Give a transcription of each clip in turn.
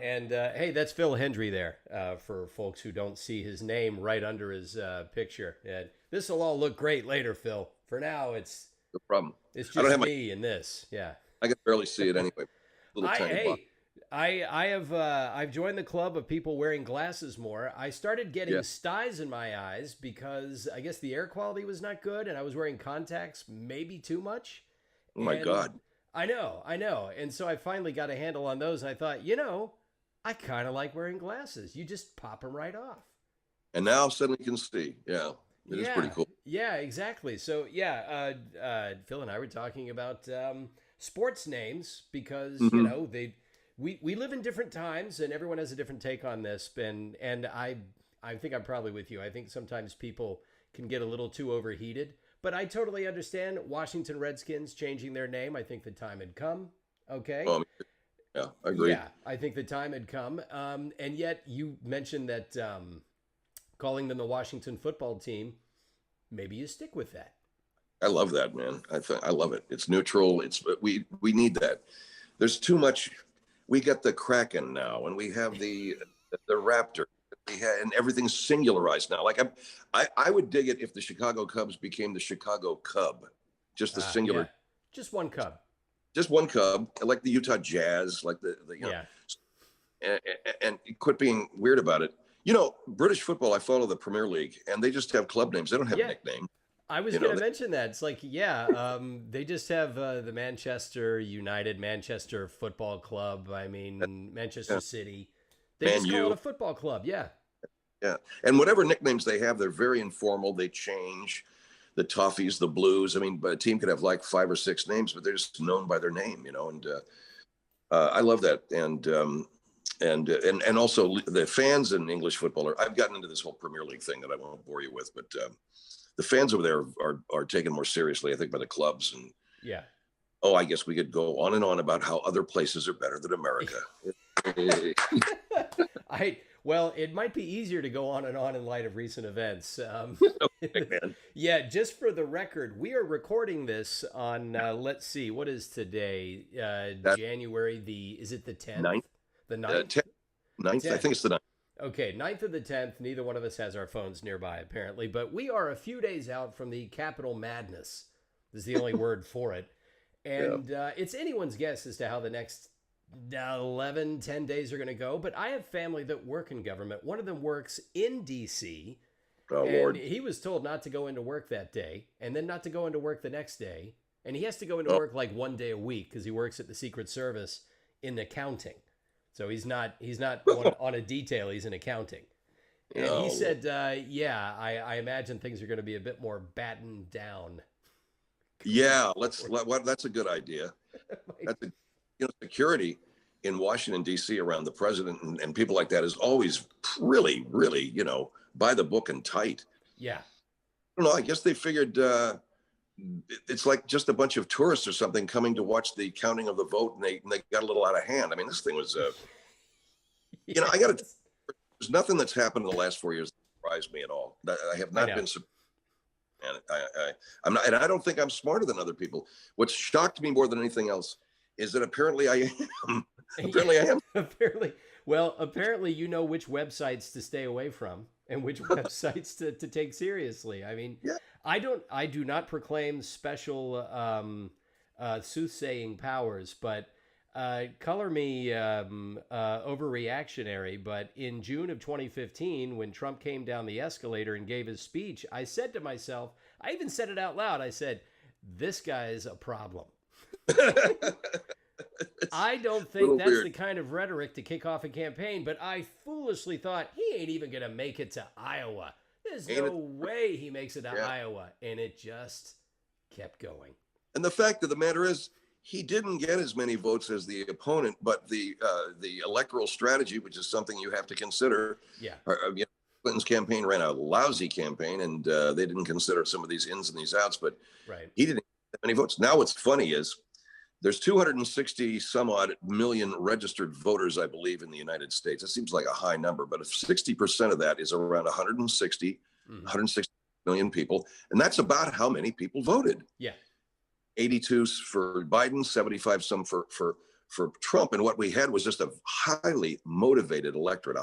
And hey, that's Phil Hendrie there for folks who don't see his name right under his picture. And this will all look great later, Phil. For now, No problem. it's I don't just have my. me and this. Yeah. I can barely see it anyway. Little I tiny box. hey, I have I've joined the club of people wearing glasses more. I started Yeah. getting styes in my eyes because I guess the air quality was not good, and I was wearing contacts maybe too much. Oh my And God. I know. And so I finally got a handle on those. And I thought, I kind of like wearing glasses. You just pop them right off. And now suddenly you can see. Yeah, it is pretty Yeah, cool. yeah, exactly. So yeah, Phil and I were talking about sports names because Hmm. we live in different times and everyone has a different take on this. And I think I'm probably with you. I think sometimes people can get a little too overheated, but I totally understand Washington Redskins changing their name. I think the time had come. Okay. Um, yeah, I agree. Yeah, I think the time had come. And yet you mentioned that calling them the Washington football team, maybe you stick with that. I love that, man. I love it. It's neutral. We need that. There's too much. We got the Kraken now, and we have the Raptor. And everything's singularized now. Like I would dig it if the Chicago Cubs became the Chicago Cub, just the Yeah, singular, just one Cub. just one Cub, like the Utah Jazz, like the Yeah, and, and quit being weird about it. British football. I follow the Premier League, and they just have club names. They don't have yeah. nicknames. I was You gonna know, mention that. It's like, yeah, they just have the Manchester United, Manchester Football Club. I mean, Manchester yeah, City. They Man just call it U. a football club. Yeah, Yeah. And whatever nicknames they have, they're very informal. They change the Toffees, the Blues. I mean, but a team could have like five or six names, but they're just known by their name. And I love that. And also the fans in English football I've gotten into this whole Premier League thing that I won't bore you with, but the fans over there are taken more seriously, I think, by the clubs. And yeah. I guess we could go on and on about how other places are better than America. I well, it might be easier to go on and on in light of recent events. Okay, man. Yeah, just for the record, we are recording this on let's see, what is today? That January the is it the 10th? ninth, The ninth? 10th, ninth, I 10th. think it's the ninth. Okay, ninth of the 10th. Neither one of us has our phones nearby, apparently, but we are a few days out from the Capitol Madness. Is the only word for it. Yeah. And it's anyone's guess as to how the next 11, 10 days are going to go. But I have family that work in government. One of them works in D.C., Oh and Lord. he was told not to go into work that day and then not to go into work the next day. And he has to go into Oh, work like one day a week because he works at the Secret Service in accounting. So he's not on a detail, he's in accounting. And he oh, said, yeah, I imagine things are going to be a bit more battened down. yeah. That's a good idea. Like, That's security in Washington D.C. around the president and people like that is always really, really, by the book and tight. yeah. I don't know. I guess they figured it's like just a bunch of tourists or something coming to watch the counting of the vote, and they got a little out of hand. I mean, this thing was, I got to. Yes. There's nothing that's happened in the last 4 years that surprised me at all. I have I not know. been and I'm not, and I don't think I'm smarter than other people. What's shocked me more than anything else is that apparently I am. Yeah, Apparently I am. apparently you know which websites to stay away from and which websites to take seriously. I mean, Yeah. I do not proclaim special soothsaying powers, but color me overreactionary. But in June of 2015, when Trump came down the escalator and gave his speech, I said to myself, I even said it out loud. I said, "This guy is a problem." It's I don't a think little that's weird. the kind of rhetoric to kick off a campaign, but I foolishly thought he ain't even going to make it to Iowa. There's Ain't no it? way he makes it to Yeah. Iowa. And it just kept going. And the fact of the matter is, he didn't get as many votes as the opponent, but the electoral strategy, which is something you have to consider. Yeah, Clinton's campaign ran a lousy campaign, and they didn't consider some of these ins and these outs. But right. he didn't get that many votes. Now, what's funny is there's 260 some odd million registered voters, I believe, in the United States. It seems like a high number, but if 60% of that is around 160, Hmm. 160 million people, and that's about how many people voted. Yeah, 82 for Biden, 75 some for Trump. And what we had was just a highly motivated electorate,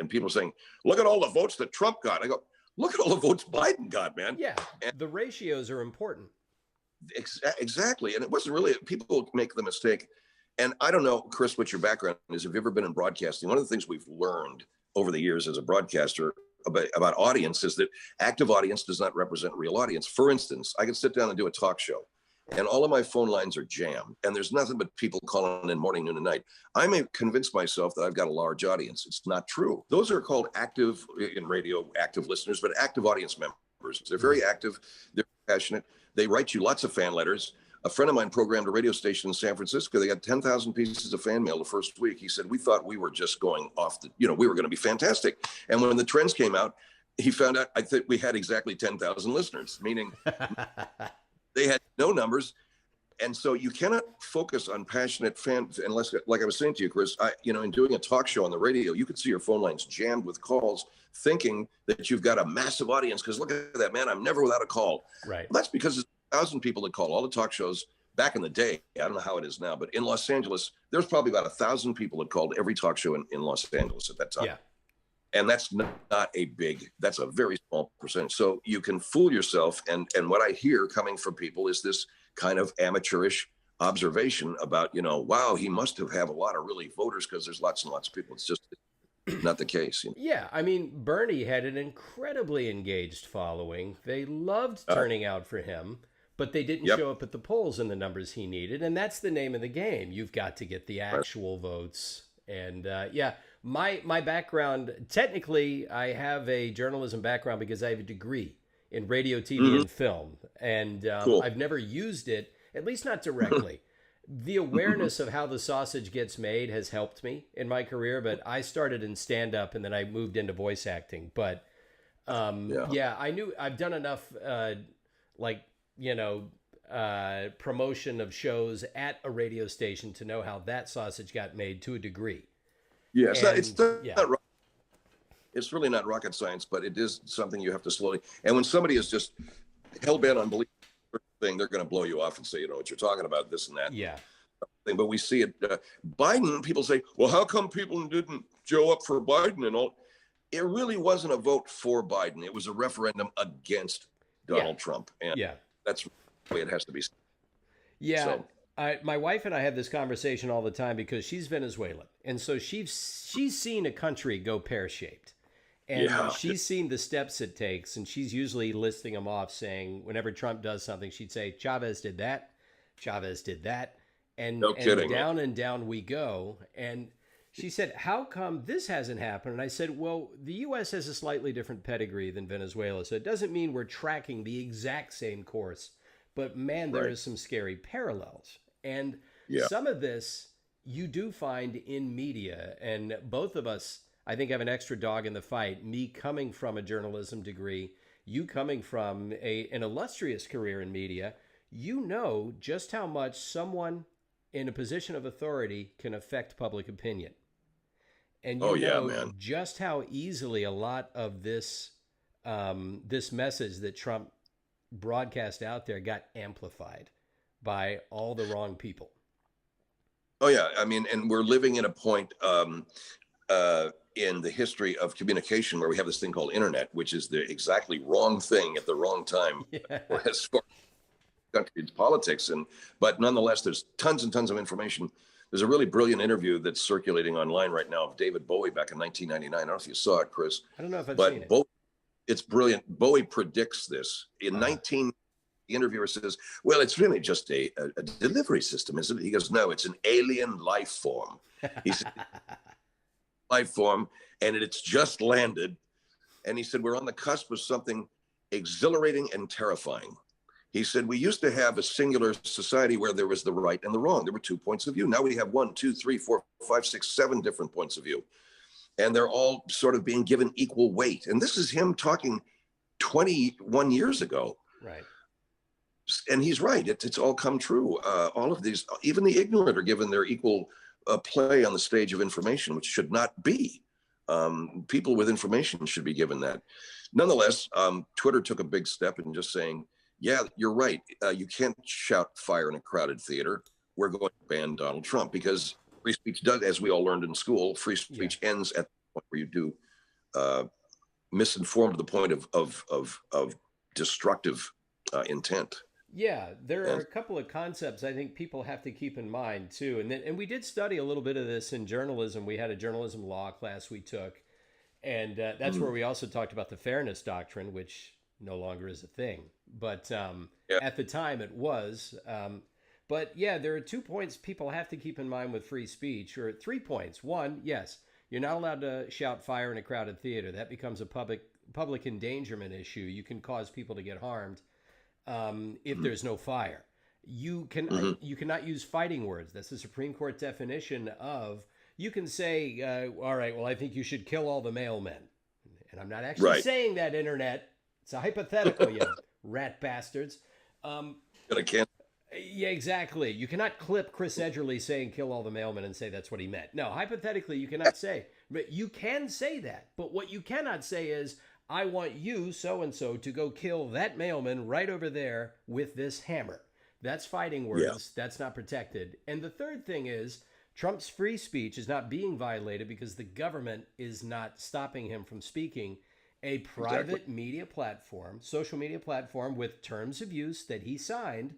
and people saying, look at all the votes that Trump got. I go, look at all the votes Biden got, man. Yeah, and the ratios are important. Exactly. And it wasn't really, people make the mistake. And I don't know, Chris, what your background is. Have you ever been in broadcasting? One of the things we've learned over the years as a broadcaster about audience is that active audience does not represent real audience. For instance, I can sit down and do a talk show, and all of my phone lines are jammed, and there's nothing but people calling in morning, noon, and night. I may convince myself that I've got a large audience. It's not true. Those are called active, in radio, active listeners, but active audience members. They're very active. They're passionate. They write you lots of fan letters. A friend of mine programmed a radio station in San Francisco. They got 10,000 pieces of fan mail the first week. He said, we thought we were just going off we were going to be fantastic. And when the trends came out, he found out, I think we had exactly 10,000 listeners, meaning they had no numbers. And so you cannot focus on passionate fans unless, like I was saying to you, Chris, in doing a talk show on the radio, you could see your phone lines jammed with calls, thinking that you've got a massive audience. Because look at that, man, I'm never without a call. Right. Well, that's because 1,000 people that call all the talk shows back in the day. I don't know how it is now, but in Los Angeles, there's probably about 1,000 people that called every talk show in Los Angeles at that time. Yeah. And that's not that's a very small percentage. So you can fool yourself. And what I hear coming from people is this kind of amateurish observation about, wow, he must have a lot of really voters because there's lots and lots of people. It's just not the case. Yeah, I mean, Bernie had an incredibly engaged following. They loved turning out for him, but they didn't show up at the polls in the numbers he needed. And that's the name of the game. You've got to get the actual votes. And my background, technically, I have a journalism background because I have a degree in radio, TV, and film. And Cool. I've never used it, at least not directly. The awareness of how the sausage gets made has helped me in my career, but I started in stand-up and then I moved into voice acting. But I knew I've done enough promotion of shows at a radio station to know how that sausage got made to a degree. Yeah, it's really not rocket science, but it is something you have to slowly. And when somebody is just hell-bent on believing thing, they're going to blow you off and say, what you're talking about, this and that. Yeah. But we see it. Biden, people say, well, how come people didn't show up for Biden and all? It really wasn't a vote for Biden. It was a referendum against Donald Trump. And that's the way it has to be. Yeah. So, my wife and I have this conversation all the time because she's Venezuelan. And so she's seen a country go pear-shaped. And she's seen the steps it takes, and she's usually listing them off, saying whenever Trump does something, she'd say, Chavez did that, and, down and down we go. And she said, how come this hasn't happened? And I said, well, the U.S. has a slightly different pedigree than Venezuela, so it doesn't mean we're tracking the exact same course. But, man, there is some scary parallels. And some of this you do find in media, and both of us, I think, have an extra dog in the fight. Me coming from a journalism degree, you coming from an illustrious career in media, just how much someone in a position of authority can affect public opinion. And just how easily a lot of this message that Trump broadcast out there got amplified by all the wrong people. Oh, yeah. I mean, and we're living in a point in the history of communication where we have this thing called internet, which is the exactly wrong thing at the wrong time as far as country's politics. But nonetheless, there's tons and tons of information. There's a really brilliant interview that's circulating online right now of David Bowie back in 1999. I don't know if you saw it, Chris. I don't know if I've seen it. It's brilliant. Bowie predicts this. In the interviewer says, well, it's really just a delivery system, isn't it? He goes, no, it's an alien life form. He said, life form, and it's just landed. And he said, we're on the cusp of something exhilarating and terrifying. He said, we used to have a singular society where there was the right and the wrong. There were 2 points of view. Now we have 1, 2, 3, 4, 5, 6, 7 different points of view. And they're all sort of being given equal weight. And this is him talking 21 years ago. Right. And he's right. It's all come true. All of these, even the ignorant are given their equal play on the stage of information, which should not be. People with information should be given that. Nonetheless, Twitter took a big step in just saying, yeah, you're right. You can't shout fire in a crowded theater. we're going to ban Donald Trump, because free speech does, as we all learned in school, free speech ends at the point where you do misinform to the point of destructive intent. Yeah, there are a couple of concepts I think people have to keep in mind too, and we did study a little bit of this in journalism. We had a journalism law class we took, and that's where we also talked about the fairness doctrine, which no longer is a thing, but at the time it was. But yeah, there are 2 points people have to keep in mind with free speech, or 3 points. One, yes, you're not allowed to shout fire in a crowded theater. That becomes a public endangerment issue. You can cause people to get harmed if there's no fire. You cannot use fighting words. That's the Supreme Court definition of. You can say, all right, well, I think you should kill all the mailmen. And I'm not actually saying that, internet. It's a hypothetical, you rat bastards. Yeah, exactly. You cannot clip Chris Edgerly saying kill all the mailmen and say that's what he meant. No, hypothetically, you cannot say. But you can say that. But what you cannot say is, I want you, so-and-so, to go kill that mailman right over there with this hammer. That's fighting words. Yeah. That's not protected. And the third thing is, Trump's free speech is not being violated because the government is not stopping him from speaking. A private media platform, social media platform with terms of use that he signed,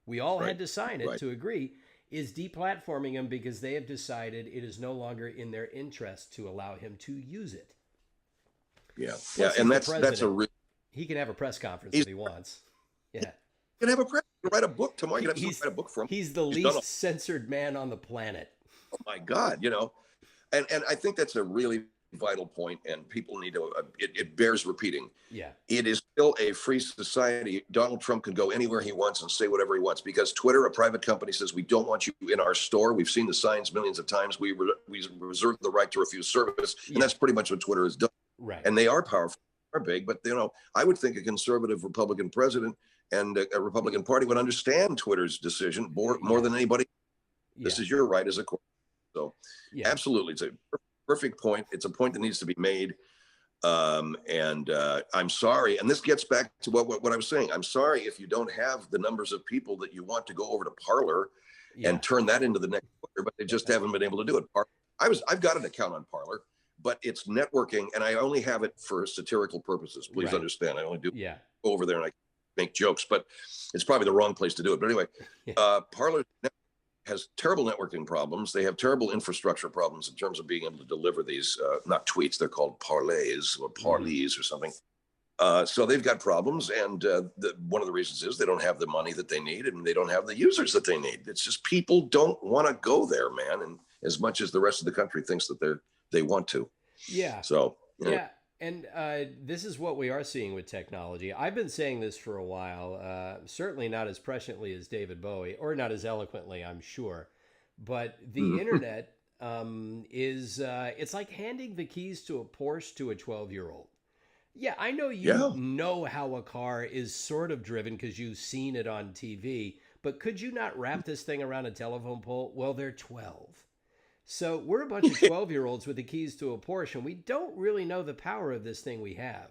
we all had to sign it to agree, is deplatforming him because they have decided it is no longer in their interest to allow him to use it. Yeah, Plus, and that's a real. He can have a press conference if he wants. Yeah, he can have a press. Write a book tomorrow. You can have to write a book for him. He's the least censored man on the planet. Oh my God, and I think that's a really vital point, and people need to. It bears repeating. Yeah, it is still a free society. Donald Trump can go anywhere he wants and say whatever he wants, because Twitter, a private company, says we don't want you in our store. We've seen the signs millions of times. We reserve the right to refuse service, and that's pretty much what Twitter has done. Right. And they are powerful, are big, but I would think a conservative Republican president and a Republican Party would understand Twitter's decision more than anybody. Yeah. This is your right as a court. So absolutely, it's a perfect point. It's a point that needs to be made. And I'm sorry, and this gets back to what I was saying. I'm sorry if you don't have the numbers of people that you want to go over to Parler and turn that into the next Twitter, but they just haven't been able to do it. I've got an account on Parler, but it's networking, and I only have it for satirical purposes. Please understand. I only do go over there and I make jokes, but it's probably the wrong place to do it. But anyway, Parler has terrible networking problems. They have terrible infrastructure problems in terms of being able to deliver these, not tweets, they're called parlays or parleys or something. So they've got problems. And one of the reasons is they don't have the money that they need, and they don't have the users that they need. It's just people don't want to go there, man. And as much as the rest of the country thinks that they want to. Yeah. So, yeah. And this is what we are seeing with technology. I've been saying this for a while, certainly not as presciently as David Bowie, or not as eloquently, I'm sure. But the internet is, it's like handing the keys to a Porsche to a 12-year-old. Yeah, I know you know how a car is sort of driven because you've seen it on TV, but could you not wrap this thing around a telephone pole? Well, they're 12. So we're a bunch of 12-year-olds with the keys to a Porsche, and we don't really know the power of this thing we have.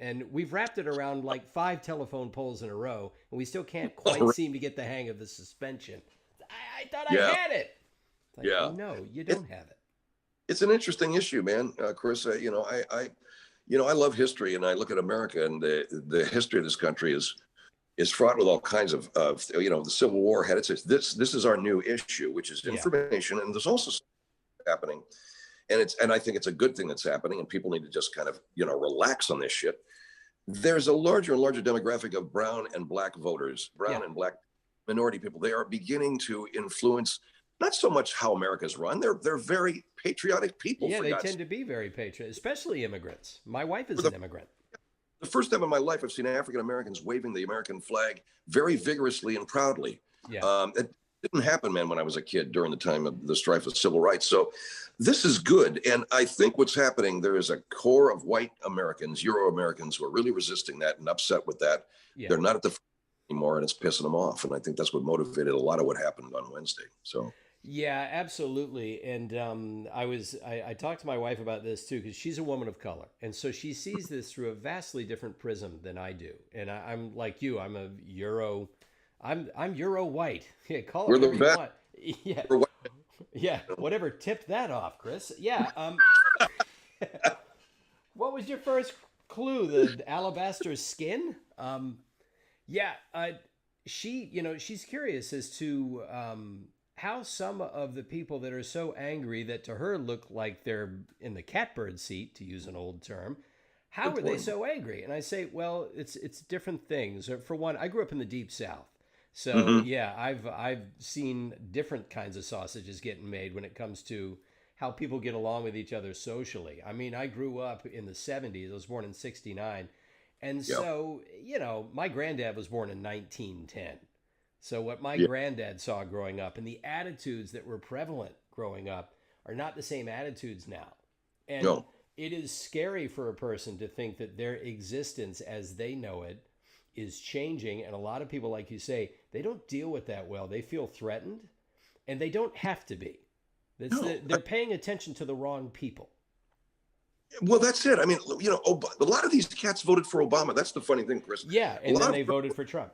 And we've wrapped it around like 5 telephone poles in a row, and we still can't quite seem to get the hang of the suspension. I thought I had it. Like, no, you don't have it. It's an interesting issue, man, Chris. I love history, and I look at America, and the history of this country is fraught with all kinds of the Civil War had its this is our new issue, which is information, and there's also happening, and I think it's a good thing that's happening, and people need to just kind of relax on this shit. There's a larger and larger demographic of brown and black voters, and black minority people. They are beginning to influence not so much how America's run. They're very patriotic people. Yeah, they tend to be very patriotic, especially immigrants. My wife is an immigrant. The first time in my life I've seen African Americans waving the American flag very vigorously and proudly. Yeah. It didn't happen, man, when I was a kid during the time of the strife of civil rights. So this is good. And I think what's happening, there is a core of white Americans, Euro-Americans, who are really resisting that and upset with that. Yeah. They're not at the front anymore, and it's pissing them off. And I think that's what motivated a lot of what happened on Wednesday. So. Yeah, absolutely. And I talked to my wife about this too, because she's a woman of color. And so she sees this through a vastly different prism than I do. And I'm like you, I'm a Euro I'm Euro white. Yeah, call it We're the whatever you best. want. Yeah, We're white. yeah. Whatever. Tip that off, Chris. Yeah. What was your first clue? The alabaster skin? Yeah. She, she's curious as to how some of the people that are so angry that to her look like they're in the catbird seat, to use an old term. How Good are they point. so angry? And I say, well, it's different things. For one, I grew up in the deep south. So Hmm. yeah, I've seen different kinds of sausages getting made when it comes to how people get along with each other socially. I mean, I grew up in the 70s. I was born in 69. And Yeah. so, my granddad was born in 1910. So what my Yeah. granddad saw growing up and the attitudes that were prevalent growing up are not the same attitudes now. And No. it is scary for a person to think that their existence as they know it is changing. And a lot of people, like you say, they don't deal with that well. They feel threatened and they don't have to be. No. They're paying attention to the wrong people. Well, that's it. I mean, a lot of these cats voted for Obama. That's the funny thing, Chris. Yeah. A And lot then of they voted for Trump.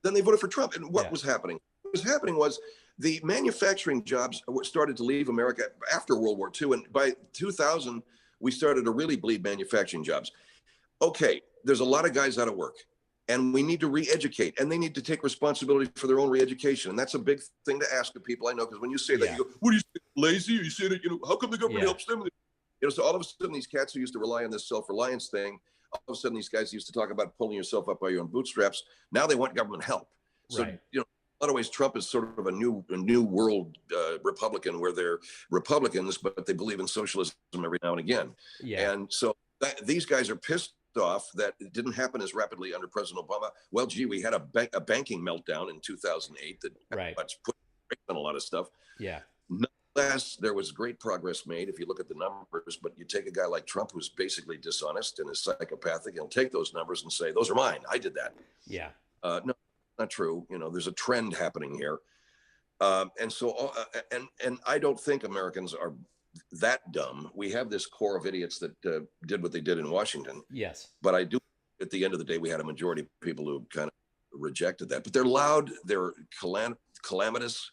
Then they voted for Trump. And what Yeah. was happening? What was happening was the manufacturing jobs started to leave America after World War II. And by 2000, we started to really bleed manufacturing jobs. Okay, there's a lot of guys out of work. And we need to re-educate, and they need to take responsibility for their own re-education, and that's a big thing to ask of people I know. Because when you say that, Yeah. you go, "What are you say, lazy?" Or you say that, how come the government Yeah. helps them? So all of a sudden, these cats who used to rely on this self-reliance thing, all of a sudden, these guys used to talk about pulling yourself up by your own bootstraps. Now they want government help. So Right. in a lot of ways, Trump is sort of a new world Republican, where they're Republicans, but they believe in socialism every now and again. Yeah. And so these guys are pissed off that it didn't happen as rapidly under President Obama. Well, gee, we had a banking meltdown in 2008 that Right. put on a lot of stuff. Yeah. Nonetheless, there was great progress made if you look at the numbers. But you take a guy like Trump, who's basically dishonest and is psychopathic, he'll take those numbers and say, "Those are mine. I did that." Yeah. No, not true. There's a trend happening here, and I don't think Americans are that dumb. We have this core of idiots that did what they did in Washington. Yes. But I do, at the end of the day, we had a majority of people who kind of rejected that. But they're loud, they're calamitous.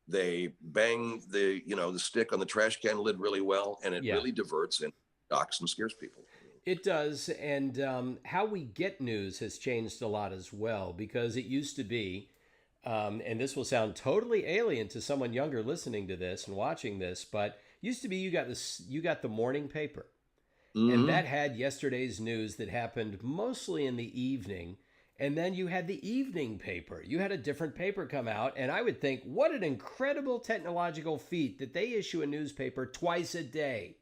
They bang the stick on the trash can lid really well, and it Yeah. really diverts and shocks and scares people. It does. And how we get news has changed a lot as well, because it used to be, and this will sound totally alien to someone younger listening to this and watching this, but used to be you got the morning paper. Mm-hmm. And that had yesterday's news that happened mostly in the evening. And then you had the evening paper. You had a different paper come out. And I would think, what an incredible technological feat that they issue a newspaper twice a day.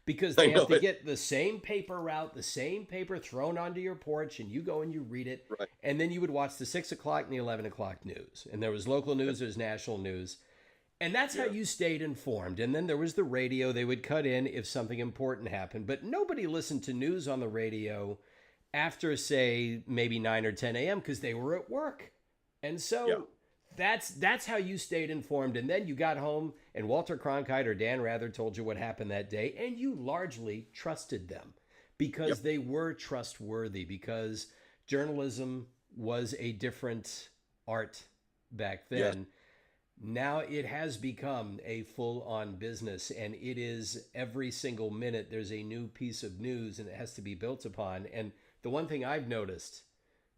Because they have to get the same paper route, the same paper thrown onto your porch, and you go and you read it. Right. And then you would watch the 6 o'clock and the 11 o'clock news. And there was local news, there's national news. And that's how you stayed informed. And then there was the radio. They would cut in if something important happened. But nobody listened to news on the radio after, say, maybe 9 or 10 a.m. because they were at work. And so that's how you stayed informed. And then you got home and Walter Cronkite or Dan Rather told you what happened that day. And you largely trusted them because they were trustworthy, because journalism was a different art back then. Yes. Now it has become a full-on business, and it is every single minute there's a new piece of news and it has to be built upon. And the one thing I've noticed,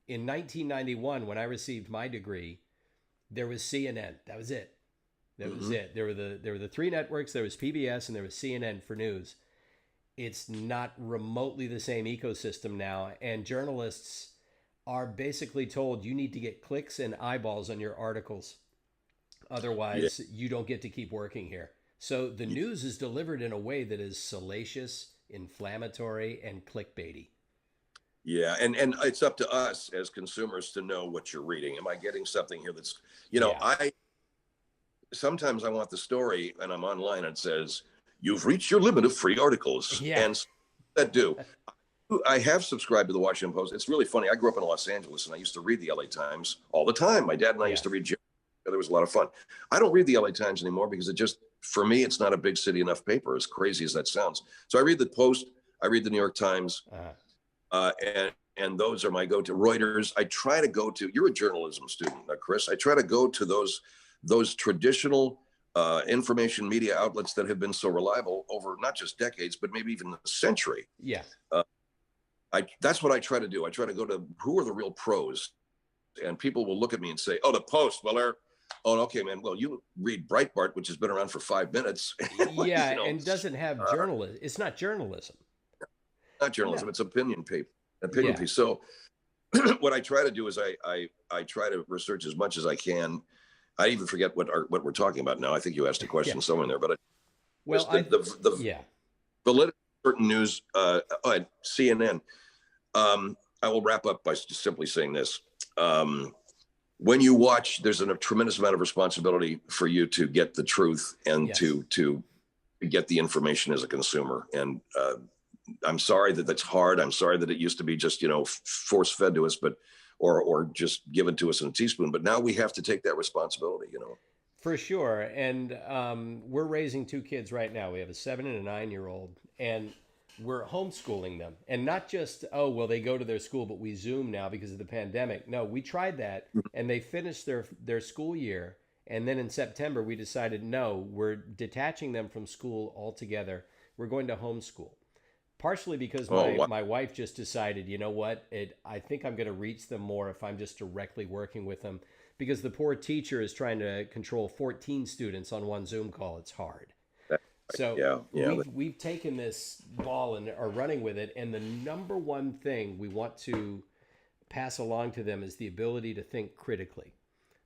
in 1991, when I received my degree, there was CNN. That was it. That was it. There were the three networks. There was PBS and there was CNN for news. It's not remotely the same ecosystem now, and journalists are basically told you need to get clicks and eyeballs on your articles. Otherwise, you don't get to keep working here. So the news is delivered in a way that is salacious, inflammatory, and clickbaity. Yeah, and it's up to us as consumers to know what you're reading. Am I getting something here that's, I sometimes I want the story, and I'm online and it says, "You've reached your limit of free articles." Yeah. And that do. I have subscribed to the Washington Post. It's really funny. I grew up in Los Angeles, and I used to read the LA Times all the time. My dad and I used to read. It was a lot of fun. I don't read the LA Times anymore because for me, it's not a big city enough paper, as crazy as that sounds. So I read the Post, I read the New York Times, and those are my go-to. Reuters. I try to go to. You're a journalism student, Chris. I try to go to those traditional information media outlets that have been so reliable over not just decades, but maybe even a century. Yeah. That's what I try to do. I try to go to who are the real pros, and people will look at me and say, "Oh, the Post. Well, oh, okay, man. Well, you read Breitbart, which has been around for 5 minutes." Yeah, and doesn't have journalism. It's not journalism. Not journalism. No. It's opinion piece. So what I try to do is I try to research as much as I can. I even forget what we're talking about now. I think you asked a question somewhere in there, but the validity of certain news, CNN. I will wrap up by just simply saying this. When you watch, there's a tremendous amount of responsibility for you to get the truth and to get the information as a consumer. And I'm sorry that that's hard. I'm sorry that it used to be just, force fed to us, or just given to us in a teaspoon. But now we have to take that responsibility, For sure. And we're raising 2 kids right now. We have a 7 and a 9-year-old, and we're homeschooling them. And not just, they go to their school, but we Zoom now because of the pandemic. No, we tried that, and they finished their school year. And then in September, we decided, no, we're detaching them from school altogether. We're going to homeschool. Partially because my wife just decided, you know what, I think I'm going to reach them more if I'm just directly working with them, because the poor teacher is trying to control 14 students on one Zoom call. It's hard. So we've taken this ball and are running with it. And the number one thing we want to pass along to them is the ability to think critically.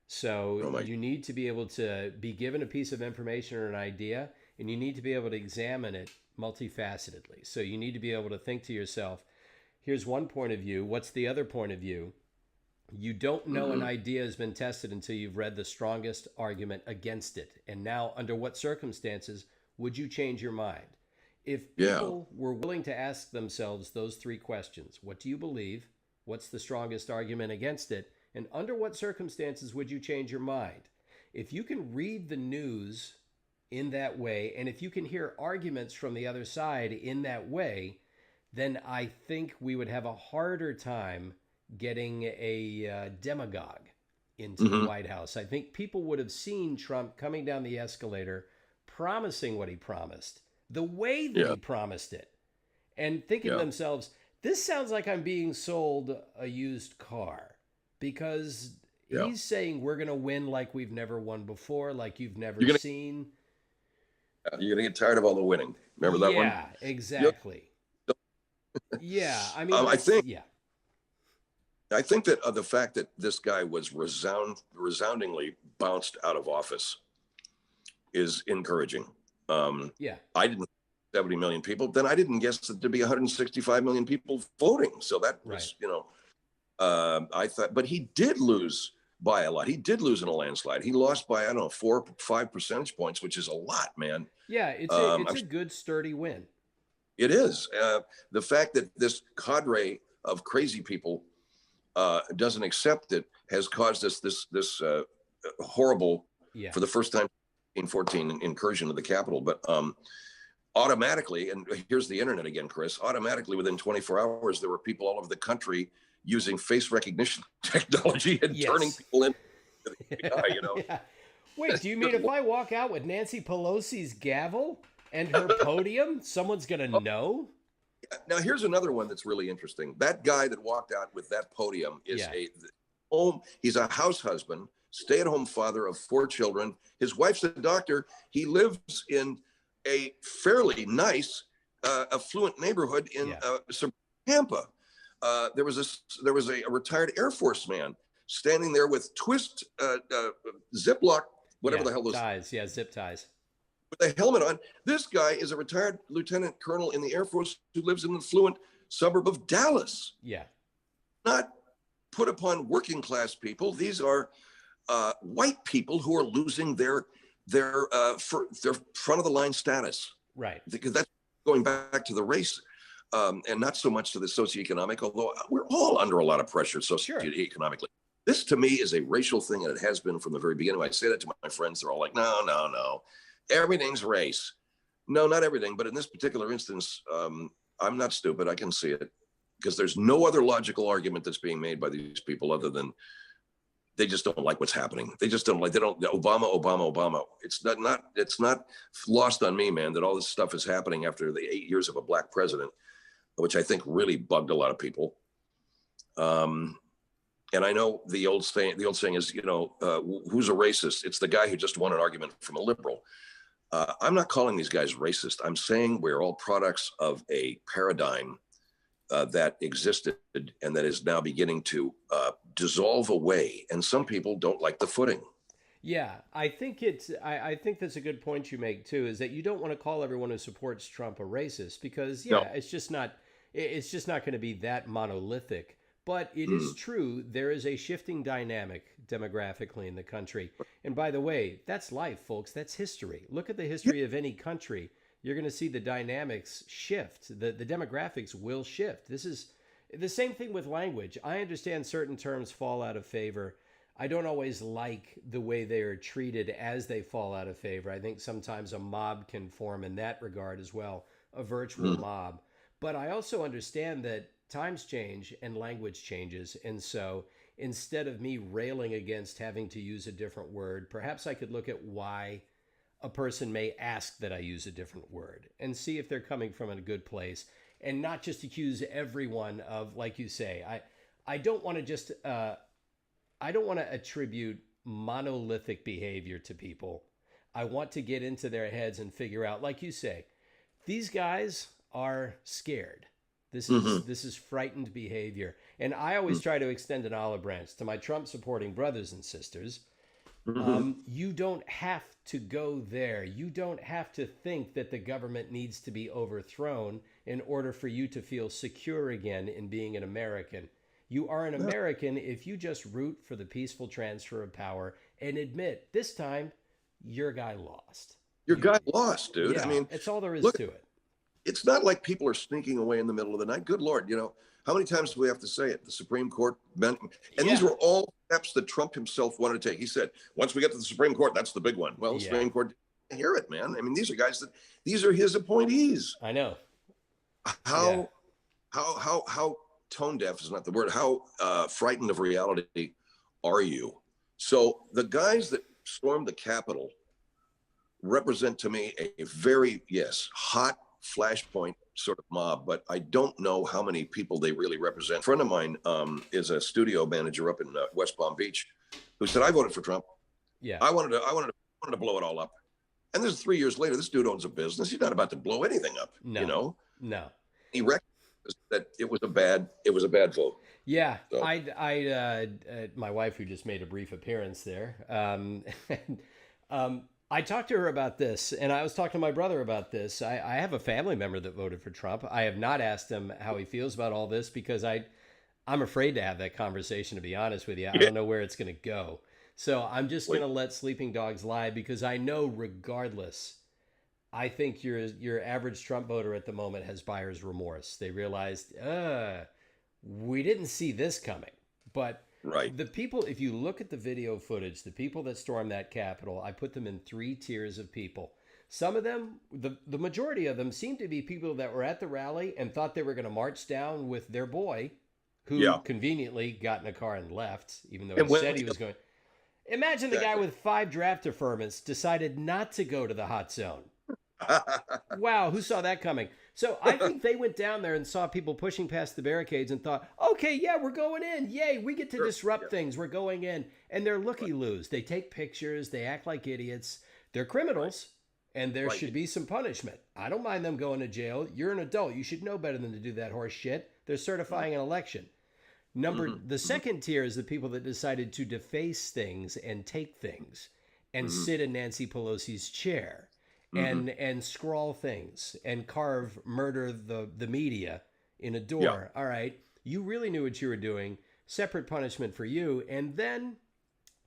So you need to be able to be given a piece of information or an idea, and you need to be able to examine it multifacetedly. So you need to be able to think to yourself, here's one point of view. What's the other point of view? You don't know an idea has been tested until you've read the strongest argument against it. And now, under what circumstances would you change your mind? If people were willing to ask themselves those 3 questions, what do you believe? What's the strongest argument against it? And under what circumstances would you change your mind? If you can read the news in that way, and if you can hear arguments from the other side in that way, then I think we would have a harder time getting a demagogue into the White House. I think people would have seen Trump coming down the escalator, promising what he promised, the way that he promised it, and thinking to themselves, this sounds like I'm being sold a used car, because he's saying we're going to win like we've never won before, like you've never seen. You're going to get tired of all the winning. Remember that one? Yeah, exactly. Yeah, I mean, I think that the fact that this guy was resoundingly bounced out of office is encouraging. I didn't 70 million people. Then I didn't guess that there'd be 165 million people voting. So that was, I thought, but he did lose by a lot. He did lose in a landslide. He lost by, 4 or 5 percentage points, which is a lot, man. Yeah, it's a good, sturdy win. It is. The fact that this cadre of crazy people doesn't accept it has caused us this horrible, for the first time in 14 incursion of the Capitol. But automatically, and here's the internet again, Chris, automatically within 24 hours, there were people all over the country using face recognition technology and turning people in. Wait, do you mean if I walk out with Nancy Pelosi's gavel and her podium, someone's going to know? Now, here's another one that's really interesting. That guy that walked out with that podium is he's a house husband, stay-at-home father of 4 children. His wife's a doctor. He lives in a fairly nice, affluent neighborhood in Tampa. There was a retired Air Force man standing there with twist Ziploc, whatever the hell those ties, zip ties, with a helmet on. This guy is a retired lieutenant colonel in the Air Force who lives in an affluent suburb of Dallas. Yeah, not put upon working class people. These are white people who are losing their front of the line status. Right, because that's going back to the race. And not so much to the socioeconomic, although we're all under a lot of pressure socioeconomically. This, to me, is a racial thing, and it has been from the very beginning. When I say that to my friends, they're all like, no. Everything's race. No, not everything. But in this particular instance, I'm not stupid. I can see it. because there's no other logical argument that's being made by these people other than they just don't like what's happening. They just don't like, Obama. It's not lost on me, man, that all this stuff is happening after the 8 years of a black president, which I think really bugged a lot of people. And I know the old saying is, who's a racist? It's the guy who just won an argument from a liberal. I'm not calling these guys racist. I'm saying we're all products of a paradigm that existed and that is now beginning to dissolve away. And some people don't like the footing. Yeah, I think I think that's a good point you make too, is that you don't want to call everyone who supports Trump a racist because No. it's just not going to be that monolithic. But it is true, there is a shifting dynamic demographically in the country. And by the way, that's life, folks. That's history. Look at the history of any country. You're going to see the dynamics shift. The demographics will shift. This is the same thing with language. I understand certain terms fall out of favor. I don't always like the way they are treated as they fall out of favor. I think sometimes a mob can form in that regard as well, a virtual mob. But I also understand that times change and language changes. And so instead of me railing against having to use a different word, perhaps I could look at why a person may ask that I use a different word and see if they're coming from a good place and not just accuse everyone of, like you say, I don't want to just, I don't want to attribute monolithic behavior to people. I want to get into their heads and figure out, like you say, these guys are scared. This is frightened behavior. And I always try to extend an olive branch to my Trump supporting brothers and sisters. You don't have to go there. You don't have to think that the government needs to be overthrown in order for you to feel secure again in being an American. You are an American if you just root for the peaceful transfer of power and admit this time your guy lost. Your guy lost, dude. Yeah, I mean, it's all there is look, to it. it's not like people are sneaking away in the middle of the night. Good Lord, how many times do we have to say it? The Supreme Court meant, and these were all steps that Trump himself wanted to take. He said, once we get to the Supreme Court, that's the big one. Well, the Supreme Court didn't hear it, man. I mean, these are these are his appointees. I know. How tone deaf is not the word. How frightened of reality are you? So the guys that stormed the Capitol represent to me a very, hot flashpoint sort of mob, but I don't know how many people they really represent. A friend of mine is a studio manager up in West Palm Beach who said, I voted for Trump. Yeah. I wanted to blow it all up. And this is 3 years later, this dude owns a business. He's not about to blow anything up. No. He recognized that it was a bad vote. Yeah. So. My wife, who just made a brief appearance there, I talked to her about this, and I was talking to my brother about this. I have a family member that voted for Trump. I have not asked him how he feels about all this because I'm afraid to have that conversation, to be honest with you. I don't know where it's going to go. So I'm just going to let sleeping dogs lie because I know regardless, I think your average Trump voter at the moment has buyer's remorse. They realized, we didn't see this coming. But right. The people, if you look at the video footage, the people that stormed that Capitol, I put them in 3 tiers of people. Some of them, the majority of them seemed to be people that were at the rally and thought they were going to march down with their boy, who conveniently got in a car and left, even though he said he was going. Imagine the guy with 5 draft deferments decided not to go to the hot zone. Wow, who saw that coming? So I think they went down there and saw people pushing past the barricades and thought, okay, yeah, we're going in. Yay, we get to disrupt things. We're going in. And they're looky-loos. They take pictures. They act like idiots. They're criminals, and there should be some punishment. I don't mind them going to jail. You're an adult. You should know better than to do that horse shit. They're certifying an election. The second tier is the people that decided to deface things and take things and sit in Nancy Pelosi's chair. And scrawl things and murder the media in a door. Yeah. All right. You really knew what you were doing. Separate punishment for you. And then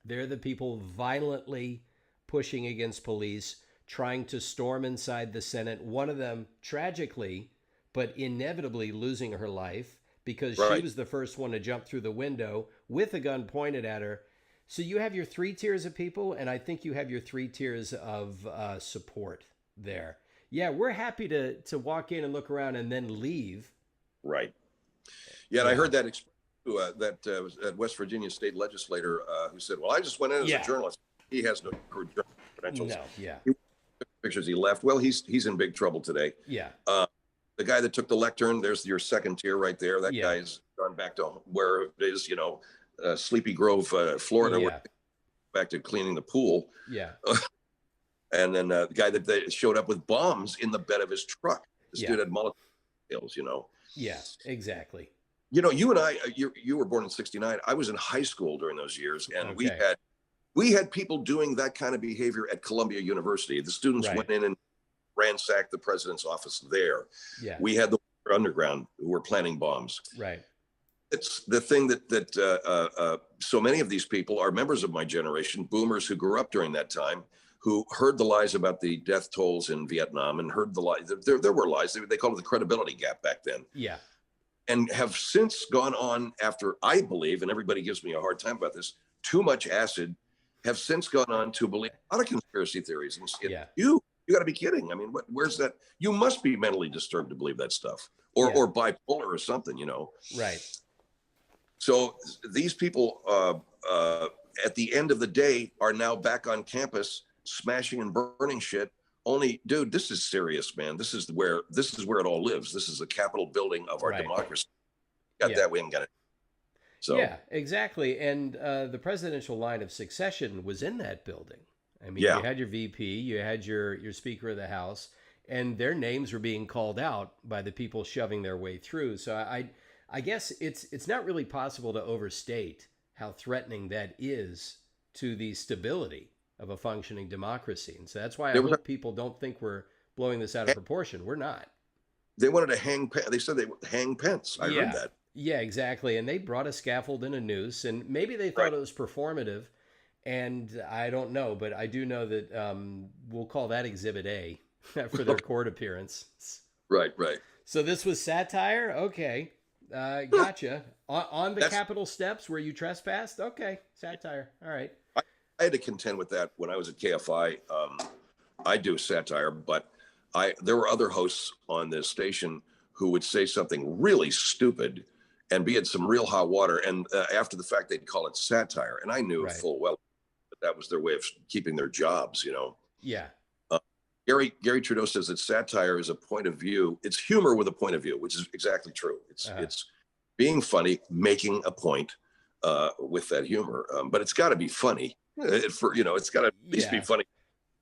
they're the people violently pushing against police, trying to storm inside the Senate. One of them tragically, but inevitably losing her life because she was the first one to jump through the window with a gun pointed at her. So you have your 3 tiers of people, and I think you have your 3 tiers of support there. Yeah, we're happy to walk in and look around and then leave. Right. Yeah, and I Yeah. heard that that West Virginia state legislator who said, "Well, I just went in as a Yeah. journalist." He has no journalistic credentials. No. Yeah. He took pictures. He left. Well, he's in big trouble today. Yeah. The guy that took the lectern, there's your second tier right there. That Yeah. guy's gone back to where it is, Sleepy Grove, Florida, Yeah. back to cleaning the pool. Yeah. And then the guy that showed up with bombs in the bed of his truck. This Yeah. dude had Molotov kills, Yeah. Exactly. You and I, you were born in '69. I was in high school during those years, and Okay. we had people doing that kind of behavior at Columbia University. The students Right. went in and ransacked the president's office there. Yeah. We had the underground who were planting bombs. Right. It's the thing that so many of these people are members of my generation, boomers who grew up during that time, who heard the lies about the death tolls in Vietnam and heard the lies. There were lies. They called it the credibility gap back then. Yeah. And have since gone on after, I believe, and everybody gives me a hard time about this, too much acid, have since gone on to believe a lot of conspiracy theories. And Yeah. you got to be kidding. I mean, where's that? You must be mentally disturbed to believe that stuff, or bipolar or something, Right. So these people, at the end of the day, are now back on campus smashing and burning shit. Only, dude, this is serious, man. This is where it all lives. This is the Capitol building of our Right. democracy. Got Yeah. that? We haven't got it. So Yeah, exactly. And the presidential line of succession was in that building. I mean, Yeah. you had your VP, you had your Speaker of the House, and their names were being called out by the people shoving their way through. So I guess it's not really possible to overstate how threatening that is to the stability of a functioning democracy. And so that's why I hope people don't think we're blowing this out of proportion. We're not. they wanted to hang. They said they would hang Pence. I Yeah. heard that. Yeah, exactly. And they brought a scaffold and a noose, and maybe they thought Right. it was performative. And I don't know, but I do know that we'll call that Exhibit A for their court appearance. Right. So this was satire? Okay. Gotcha. On the Capitol steps where you trespassed? Okay. Satire. All right. I had to contend with that when I was at KFI. I do satire, but there were other hosts on this station who would say something really stupid and be in some real hot water. And after the fact, they'd call it satire. And I knew Right. full well that was their way of keeping their jobs, Yeah. Gary Trudeau says that satire is a point of view. It's humor with a point of view, which is exactly true. It's being funny, making a point with that humor. But it's got to be funny. It's got to at least be funny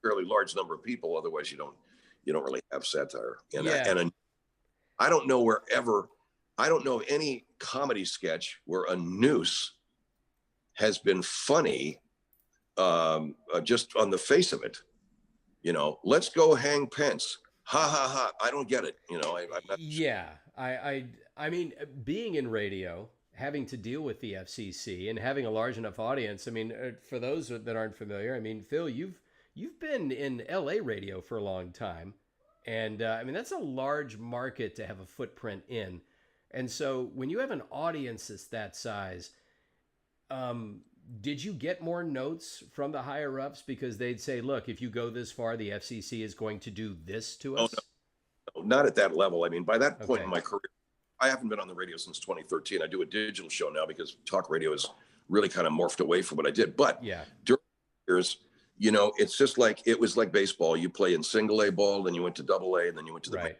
for a fairly large number of people. Otherwise, you don't really have satire. And I don't know any comedy sketch where a noose has been funny just on the face of it. Let's go hang Pence. Ha ha ha. I don't get it. I'm not. Yeah. I mean, being in radio, having to deal with the FCC and having a large enough audience. I mean, for those that aren't familiar, I mean, Phil, you've been in LA radio for a long time. And I mean, that's a large market to have a footprint in. And so when you have an audience that's that size, did you get more notes from the higher ups because they'd say, look, if you go this far, the FCC is going to do this to us? No, not at that level. I mean, by that point in my career, I haven't been on the radio since 2013. I do a digital show now because talk radio has really kind of morphed away from what I did. But during the years, it's just like, it was like baseball. You play in single A ball, then you went to double A, and then you went to the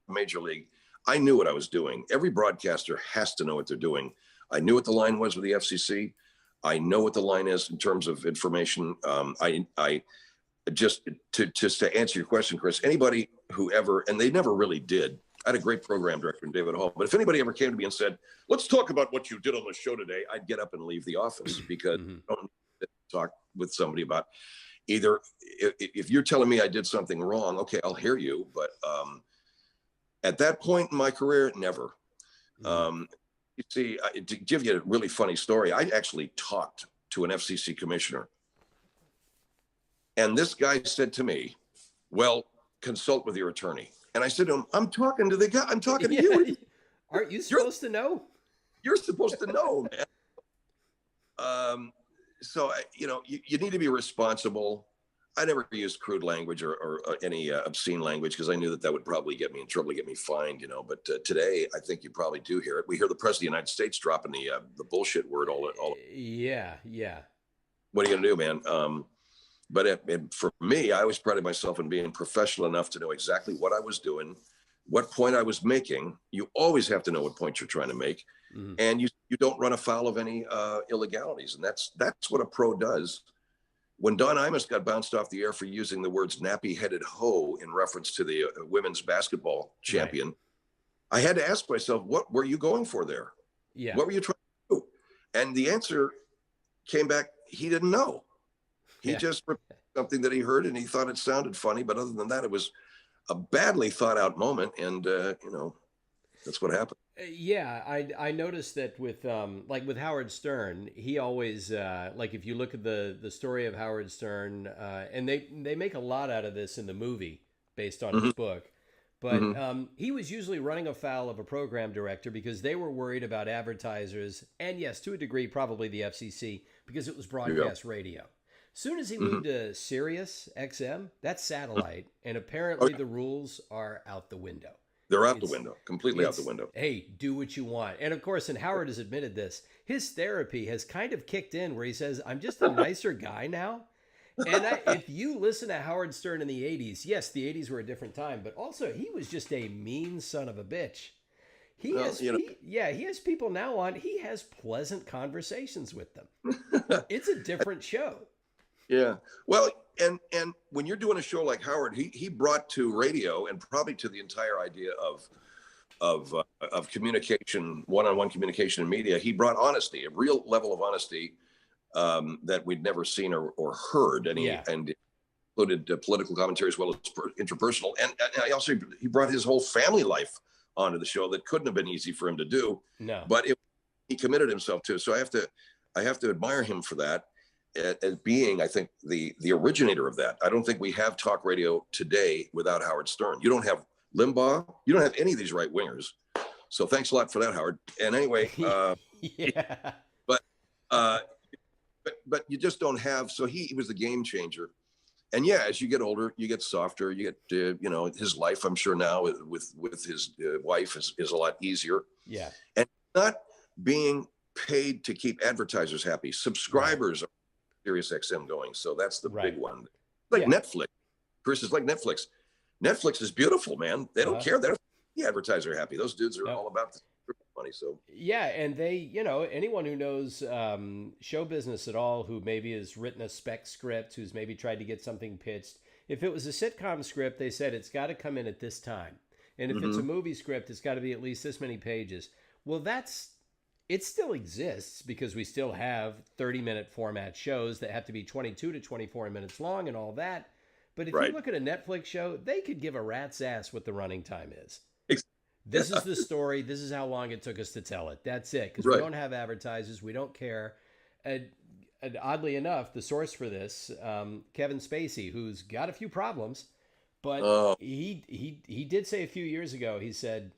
major league. I knew what I was doing. Every broadcaster has to know what they're doing. I knew what the line was with the FCC. I know what the line is in terms of information. I just to answer your question, Chris, anybody who ever, and they never really did. I had a great program director in David Hall, but if anybody ever came to me and said, let's talk about what you did on the show today, I'd get up and leave the office because I don't need to talk with somebody about either. If you're telling me I did something wrong, okay, I'll hear you. But at that point in my career, never. You see, to give you a really funny story, I actually talked to an FCC commissioner. And this guy said to me, well, consult with your attorney. And I said to him, I'm talking to the guy. I'm talking to you. Aren't you supposed to know? You're supposed to know, man. So, you need to be responsible. I never used crude language or any obscene language because I knew that would probably get me in trouble, get me fined, you know. But today, I think you probably do hear it. We hear the president of the United States dropping the bullshit word all. Yeah, yeah. What are you gonna do, man? But for me, I always prided myself in being professional enough to know exactly what I was doing, what point I was making. You always have to know what point you're trying to make, and you don't run afoul of any illegalities, and that's what a pro does. When Don Imus got bounced off the air for using the words nappy-headed hoe in reference to the women's basketball champion, right, I had to ask myself, what were you going for there? Yeah. What were you trying to do? And the answer came back, he didn't know. He just repeated something that he heard and he thought it sounded funny. But other than that, it was a badly thought out moment. And, you know, that's what happened. Yeah, I noticed that with like with Howard Stern, he always like if you look at the story of Howard Stern, and they make a lot out of this in the movie based on his book, but he was usually running afoul of a program director because they were worried about advertisers and, yes, to a degree, probably the FCC because it was broadcast radio. Soon as he moved to Sirius XM, that's satellite, and apparently the rules are out the window. They're out the window, completely out the window. Hey, do what you want. And of course, and Howard has admitted this, his therapy has kind of kicked in where he says, I'm just a nicer guy now. And if you listen to Howard Stern in the 80s, yes, the 80s were a different time, but also he was just a mean son of a bitch. He has people now on. He has pleasant conversations with them. It's a different show. Yeah. Well, and when you're doing a show like Howard, he brought to radio and probably to the entire idea of communication, one-on-one communication in media, he brought honesty, a real level of honesty that we'd never seen or heard. And and included political commentary as well as interpersonal. And he brought his whole family life onto the show that couldn't have been easy for him to do. No. But he committed himself to. So I have to admire him for that. As being, I think, the originator of that. I don't think we have talk radio today without Howard Stern. You don't have Limbaugh. You don't have any of these right wingers. So thanks a lot for that, Howard. And anyway, but you just don't have. So he was the game changer. And yeah, as you get older, you get softer. You get his life, I'm sure now with his wife is a lot easier. Yeah, and not being paid to keep advertisers happy. Subscribers. Right. Sirius XM going. So that's the big one. Like Netflix. Chris is like Netflix. Netflix is beautiful, man. They don't care. They don't the advertiser happy. Those dudes are all about the money. So yeah, and they, anyone who knows show business at all, who maybe has written a spec script, who's maybe tried to get something pitched. If it was a sitcom script, they said it's got to come in at this time. And if it's a movie script, it's got to be at least this many pages. Well, it still exists because we still have 30-minute format shows that have to be 22 to 24 minutes long and all that. But if you look at a Netflix show, they could give a rat's ass what the running time is. This is the story. This is how long it took us to tell it. That's it. Because we don't have advertisers. We don't care. And oddly enough, the source for this, Kevin Spacey, who's got a few problems, but he did say a few years ago, he said,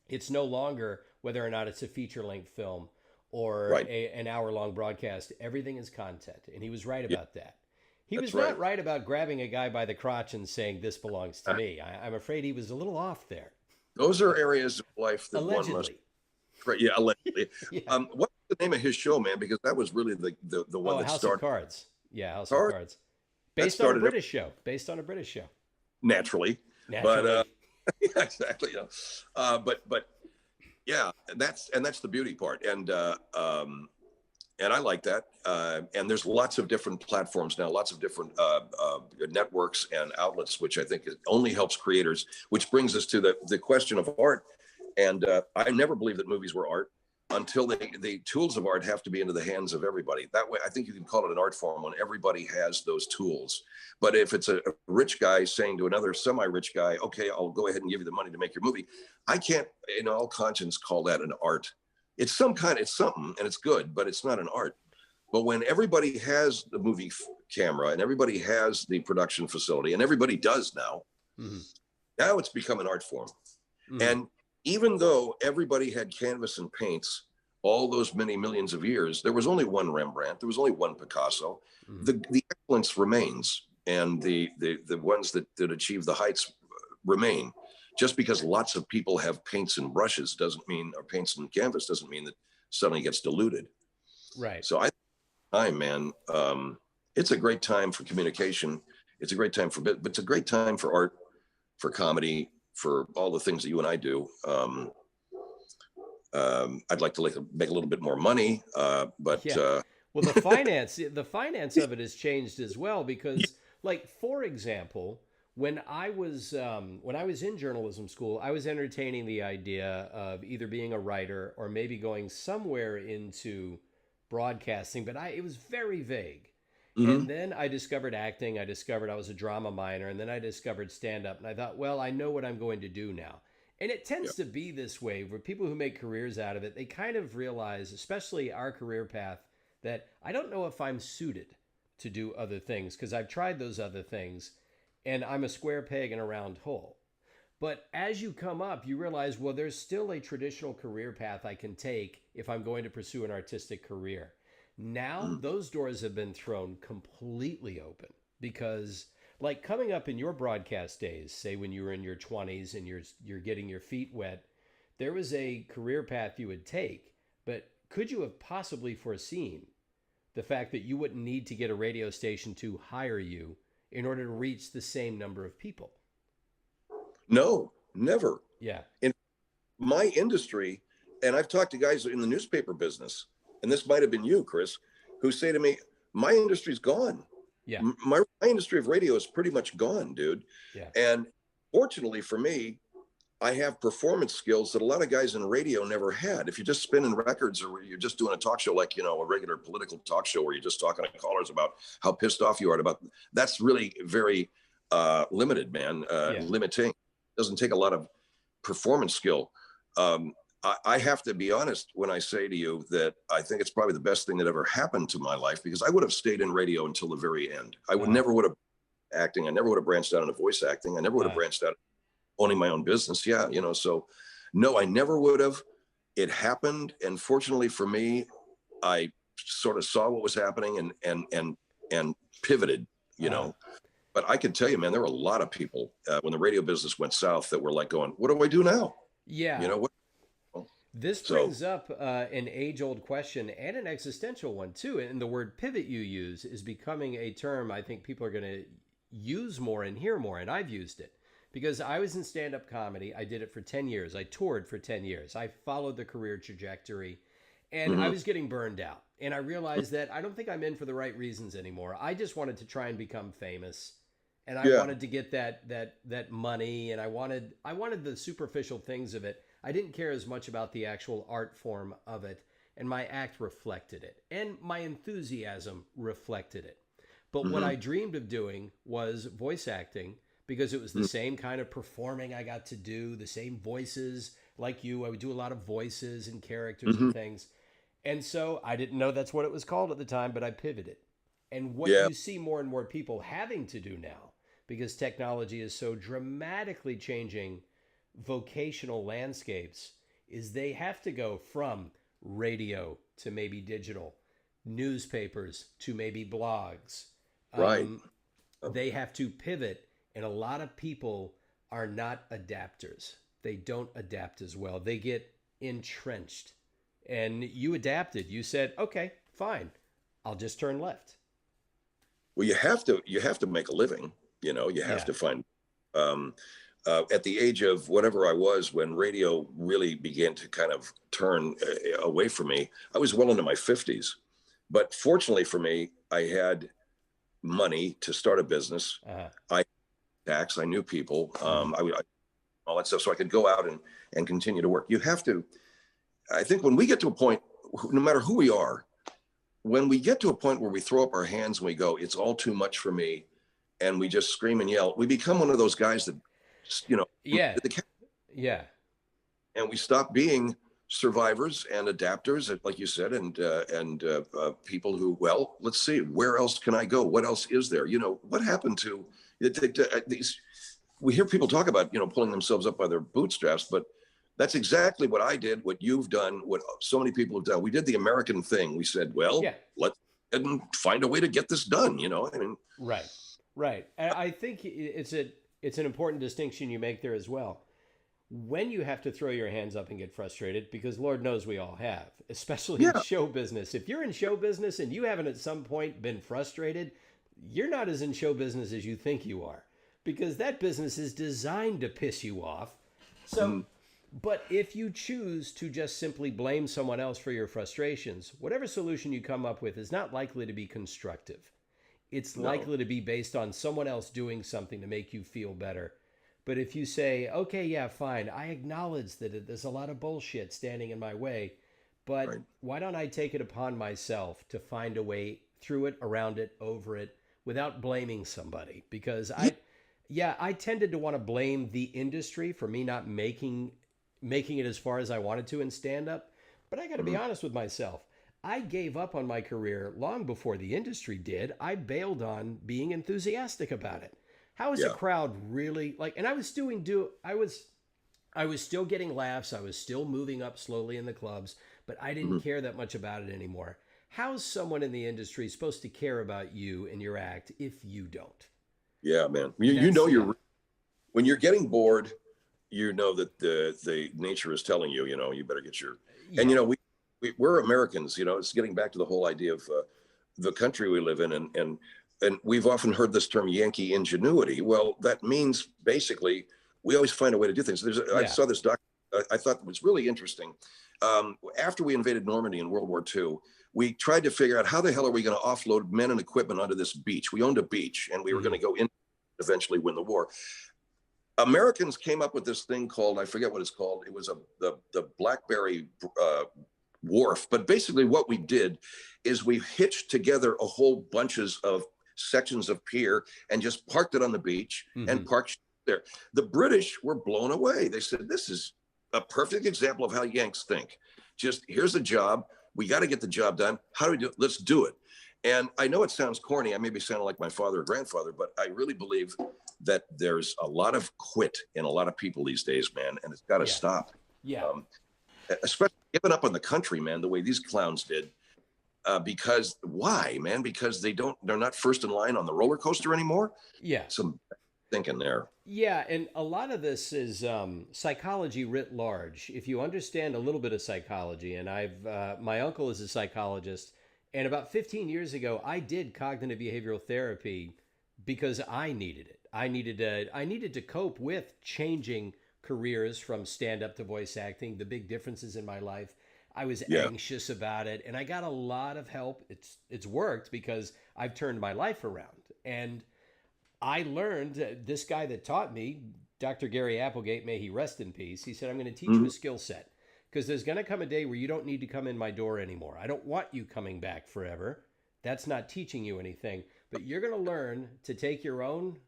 it's no longer whether or not it's a feature-length film or an hour-long broadcast. Everything is content. And he was right about that. He was not right about grabbing a guy by the crotch and saying, this belongs to me. I'm afraid he was a little off there. Those are areas of life that allegedly. One must... Yeah, allegedly. What's the name of his show, man? Because that was really the one that House started... of Cards. Yeah, House of Cards. Based on a British show. Naturally. But, exactly. But yeah, that's the beauty part. And I like that. And there's lots of different platforms now, lots of different networks and outlets, which I think only helps creators, which brings us to the question of art. And I never believed that movies were art until the tools of art have to be into the hands of everybody. That way, I think you can call it an art form when everybody has those tools. But if it's a rich guy saying to another semi-rich guy, okay, I'll go ahead and give you the money to make your movie, I can't, in all conscience, call that an art. It's something, and it's good, but it's not an art. But when everybody has the movie camera and everybody has the production facility, and everybody does now, now it's become an art form. And even though everybody had canvas and paints all those many millions of years, there was only one Rembrandt, there was only one Picasso. The excellence remains. and the ones that achieve the heights remain. Just because lots of people have paints and brushes doesn't mean, or paints and canvas doesn't mean that suddenly gets diluted. Right. So man, it's a great time for communication. It's a great time but it's a great time for art, for comedy, for all the things that you and I do. I'd like to make a little bit more money, but yeah. Well, the finance of it has changed as well because, like, for example, when I was in journalism school, I was entertaining the idea of either being a writer or maybe going somewhere into broadcasting, but it was very vague. And then I discovered acting. I discovered I was a drama minor, and then I discovered stand-up. And I thought, well, I know what I'm going to do now. And it tends to be this way for people who make careers out of it. They kind of realize, especially our career path, that I don't know if I'm suited to do other things because I've tried those other things, and I'm a square peg in a round hole. But as you come up, you realize, well, there's still a traditional career path I can take if I'm going to pursue an artistic career. Now, those doors have been thrown completely open because, like, coming up in your broadcast days, say when you were in your 20s and you're getting your feet wet, there was a career path you would take, but could you have possibly foreseen the fact that you wouldn't need to get a radio station to hire you in order to reach the same number of people? No, never. Yeah. In my industry, and I've talked to guys in the newspaper business, and this might have been you, Chris, who say to me, my industry's gone. Yeah. My industry of radio is pretty much gone, dude. Yeah. And fortunately for me, I have performance skills that a lot of guys in radio never had. If you're just spinning records or you're just doing a talk show, like, a regular political talk show where you're just talking to callers about how pissed off you are about, that's really very limited, man. Limiting. Doesn't take a lot of performance skill. I have to be honest when I say to you that I think it's probably the best thing that ever happened to my life, because I would have stayed in radio until the very end. I would never would have acting. I never would have branched out into voice acting. I never would have branched out owning my own business. Yeah. So no, I never would have. It happened. And fortunately for me, I sort of saw what was happening and pivoted, know. But I can tell you, man, there were a lot of people when the radio business went south that were like going, what do I do now? Yeah. What? This brings up an age-old question and an existential one, too. And the word pivot you use is becoming a term I think people are going to use more and hear more. And I've used it because I was in stand-up comedy. I did it for 10 years. I toured for 10 years. I followed the career trajectory, and I was getting burned out. And I realized that I don't think I'm in for the right reasons anymore. I just wanted to try and become famous. And I wanted to get that money, and I wanted the superficial things of it. I didn't care as much about the actual art form of it, and my act reflected it, and my enthusiasm reflected it. But what I dreamed of doing was voice acting, because it was the same kind of performing I got to do, the same voices like you. I would do a lot of voices and characters and things. And so I didn't know that's what it was called at the time, but I pivoted. And what you see more and more people having to do now, because technology is so dramatically changing vocational landscapes, is they have to go from radio to maybe digital, newspapers to maybe blogs. Right. They have to pivot, and a lot of people are not adapters. They don't adapt as well. They get entrenched. And you adapted. You said, okay, fine, I'll just turn left. Well, you have to make a living. You have to find, at the age of whatever I was, when radio really began to kind of turn away from me, I was well into my 50s. But fortunately for me, I had money to start a business. I knew people, all that stuff, so I could go out and continue to work. You have to, I think when we get to a point, no matter who we are, when we get to a point where we throw up our hands and we go, it's all too much for me, and we just scream and yell, we become one of those guys that, and we stop being survivors and adapters, like you said, and people who, well, let's see, where else can I go? What else is there? What happened to these? We hear people talk about, pulling themselves up by their bootstraps, but that's exactly what I did, what you've done, what so many people have done. We did the American thing. We said, well, let's find a way to get this done, Right. Right. And I think it's an important distinction you make there as well. When you have to throw your hands up and get frustrated, because Lord knows we all have, especially in Yeah, show business. If you're in show business and you haven't at some point been frustrated, you're not as in show business as you think you are, because that business is designed to piss you off. So, mm, but if you choose to just simply blame someone else for your frustrations, whatever solution you come up with is not likely to be constructive. It's no, likely to be based on someone else doing something to make you feel better. But if you say, okay, yeah, fine, I acknowledge that there's a lot of bullshit standing in my way, but right. why don't I take it upon myself to find a way through it, around it, over it, without blaming somebody? Because Yeah, I tended to want to blame the industry for me not making it as far as I wanted to in stand up. But I got to be mhm, honest with myself. I gave up on my career long before the industry did. I bailed on being enthusiastic about it. How is a yeah, crowd really like? And I was doing do I was still getting laughs. I was still moving up slowly in the clubs, but I didn't mhm, care that much about it anymore. How's someone in the industry supposed to care about you and your act if you don't? yeah, man. You That's know, yeah, when you're getting bored, you know that the nature is telling you, you better get your, and yeah, we're Americans. It's getting back to the whole idea of the country we live in, and we've often heard this term Yankee ingenuity. Well, that means basically we always find a way to do things. I yeah. saw this doc. I thought it was really interesting. After we invaded Normandy in World War II, we tried to figure out how the hell are we going to offload men and equipment onto this beach. We owned a beach, and we were going Hmm. to go in, eventually win the war. Americans came up with this thing called, I forget what it's called. It was the BlackBerry wharf. But basically, what we did is we hitched together a whole bunches of sections of pier and just parked it on the beach and Hmm. parked there. The British were blown away. They said, "This is a perfect example of how Yanks think. Just here's a job. We got to get the job done. How do we do it? Let's do it." And I know it sounds corny. I may be sounding like my father or grandfather, but I really believe that there's a lot of quit in a lot of people these days, man, and it's got to Yeah, stop. yeah. Um, Especially giving up on the country, man, the way these clowns did. Because why, man? Because they're not first in line on the roller coaster anymore. Yeah. Some thinking there. Yeah, and a lot of this is psychology writ large. If you understand a little bit of psychology, and my uncle is a psychologist, and about 15 years ago, I did cognitive behavioral therapy because I needed it. I needed to cope with changing careers from stand up to voice acting, the big differences in my life. I was Yeah. anxious about it, and I got a lot of help. It's worked because I've turned my life around, and I learned this guy that taught me, Dr. Gary Applegate, may he rest in peace. He said, I'm going to teach you Mhm. a skill set because there's going to come a day where you don't need to come in my door anymore. I don't want you coming back forever. That's not teaching you anything, but you're going to learn to take your own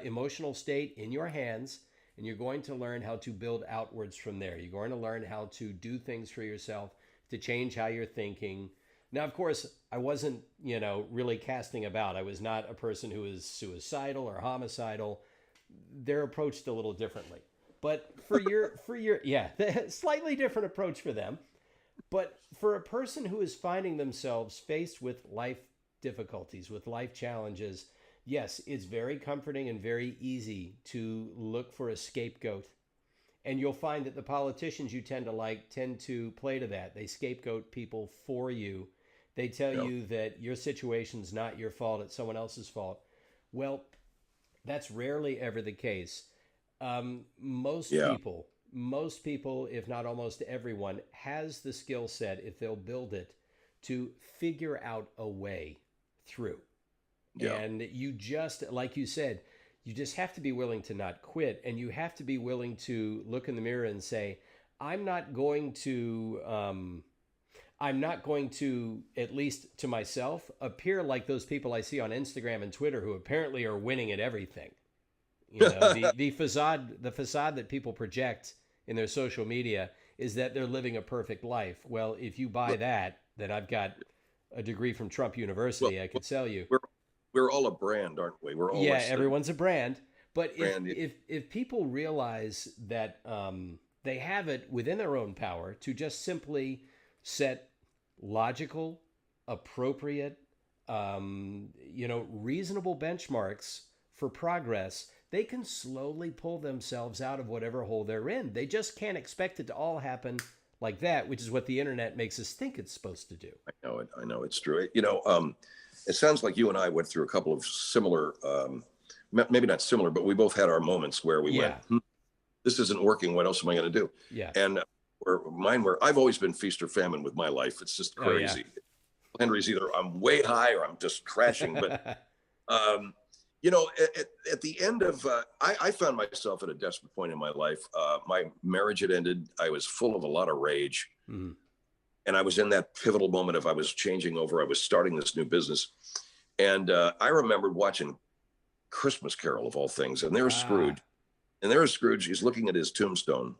emotional state in your hands, and you're going to learn how to build outwards from there. You're going to learn how to do things for yourself, to change how you're thinking. Now, of course, I wasn't, really casting about. I was not a person who was suicidal or homicidal. They're approached a little differently. But yeah, slightly different approach for them. But for a person who is finding themselves faced with life difficulties, with life challenges, yes, it's very comforting and very easy to look for a scapegoat. And you'll find that the politicians you tend to like tend to play to that. They scapegoat people for you. They tell Yeah. you that your situation's not your fault, it's someone else's fault. Well, that's rarely ever the case. Yeah. Most people, if not almost everyone, has the skill set, if they'll build it, to figure out a way through. Yeah. And you just, like you said, you just have to be willing to not quit. And you have to be willing to look in the mirror and say, I'm not going to, at least to myself, appear like those people I see on Instagram and Twitter who apparently are winning at everything. The facade that people project in their social media is that they're living a perfect life. Well, if you buy that, then I've got a degree from Trump well, University I could sell you. we're we're all a brand, aren't we? We're all Yeah, a everyone's a brand. But if brand. if if people realize that they have it within their own power to just simply set logical, appropriate, reasonable benchmarks for progress, they can slowly pull themselves out of whatever hole they're in. They just can't expect it to all happen like that, which is what the internet makes us think it's supposed to do. I know it. I know it's true. It sounds like you and I went through a couple of similar, maybe not similar, but we both had our moments where we went, this isn't working. What else am I going to do? Yeah. And I've always been feast or famine with my life. It's just crazy. Oh, yeah. Hendrie's either I'm way high or I'm just crashing. But, at the end of, I found myself at a desperate point in my life. My marriage had ended. I was full of a lot of rage. Mm-hmm. And I was in that pivotal moment of I was changing over. I was starting this new business. And I remembered watching Christmas Carol of all things. And there's Scrooge. And there's Scrooge. He's looking at his tombstone.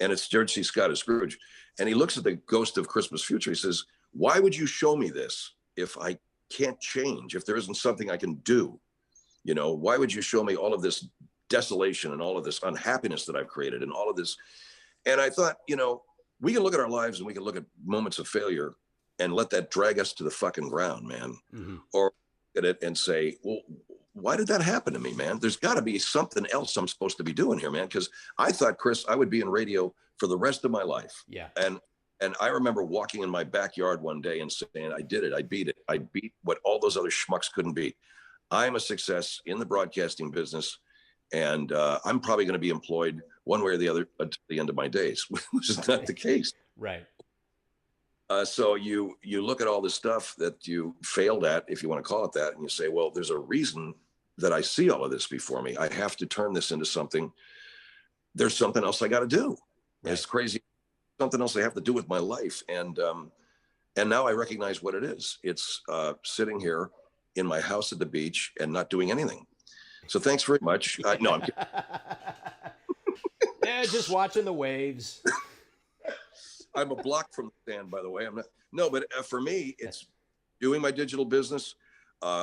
And it's George C. Scott as Scrooge. And he looks at the ghost of Christmas future. He says, why would you show me this if I can't change, if there isn't something I can do? Why would you show me all of this desolation and all of this unhappiness that I've created and all of this? And I thought, we can look at our lives and we can look at moments of failure and let that drag us to the fucking ground, man. Mm-hmm. Or look at it and say, well, why did that happen to me, man? There's got to be something else I'm supposed to be doing here, man. Because I thought, Chris, I would be in radio for the rest of my life. Yeah. And I remember walking in my backyard one day and saying, I did it. I beat it. I beat what all those other schmucks couldn't beat. I'm a success in the broadcasting business. And I'm probably going to be employed one way or the other until the end of my days, which is not the case. Right. So you look at all this stuff that you failed at, if you want to call it that, and you say, well, there's a reason that I see all of this before me. I have to turn this into something. There's something else I got to do. Right. It's crazy. Something else I have to do with my life. And now I recognize what it is. It's sitting here in my house at the beach and not doing anything. So thanks very much. No, I'm kidding. Yeah, just watching the waves. I'm a block from the sand, by the way. I'm not. No, but for me, it's doing my digital business,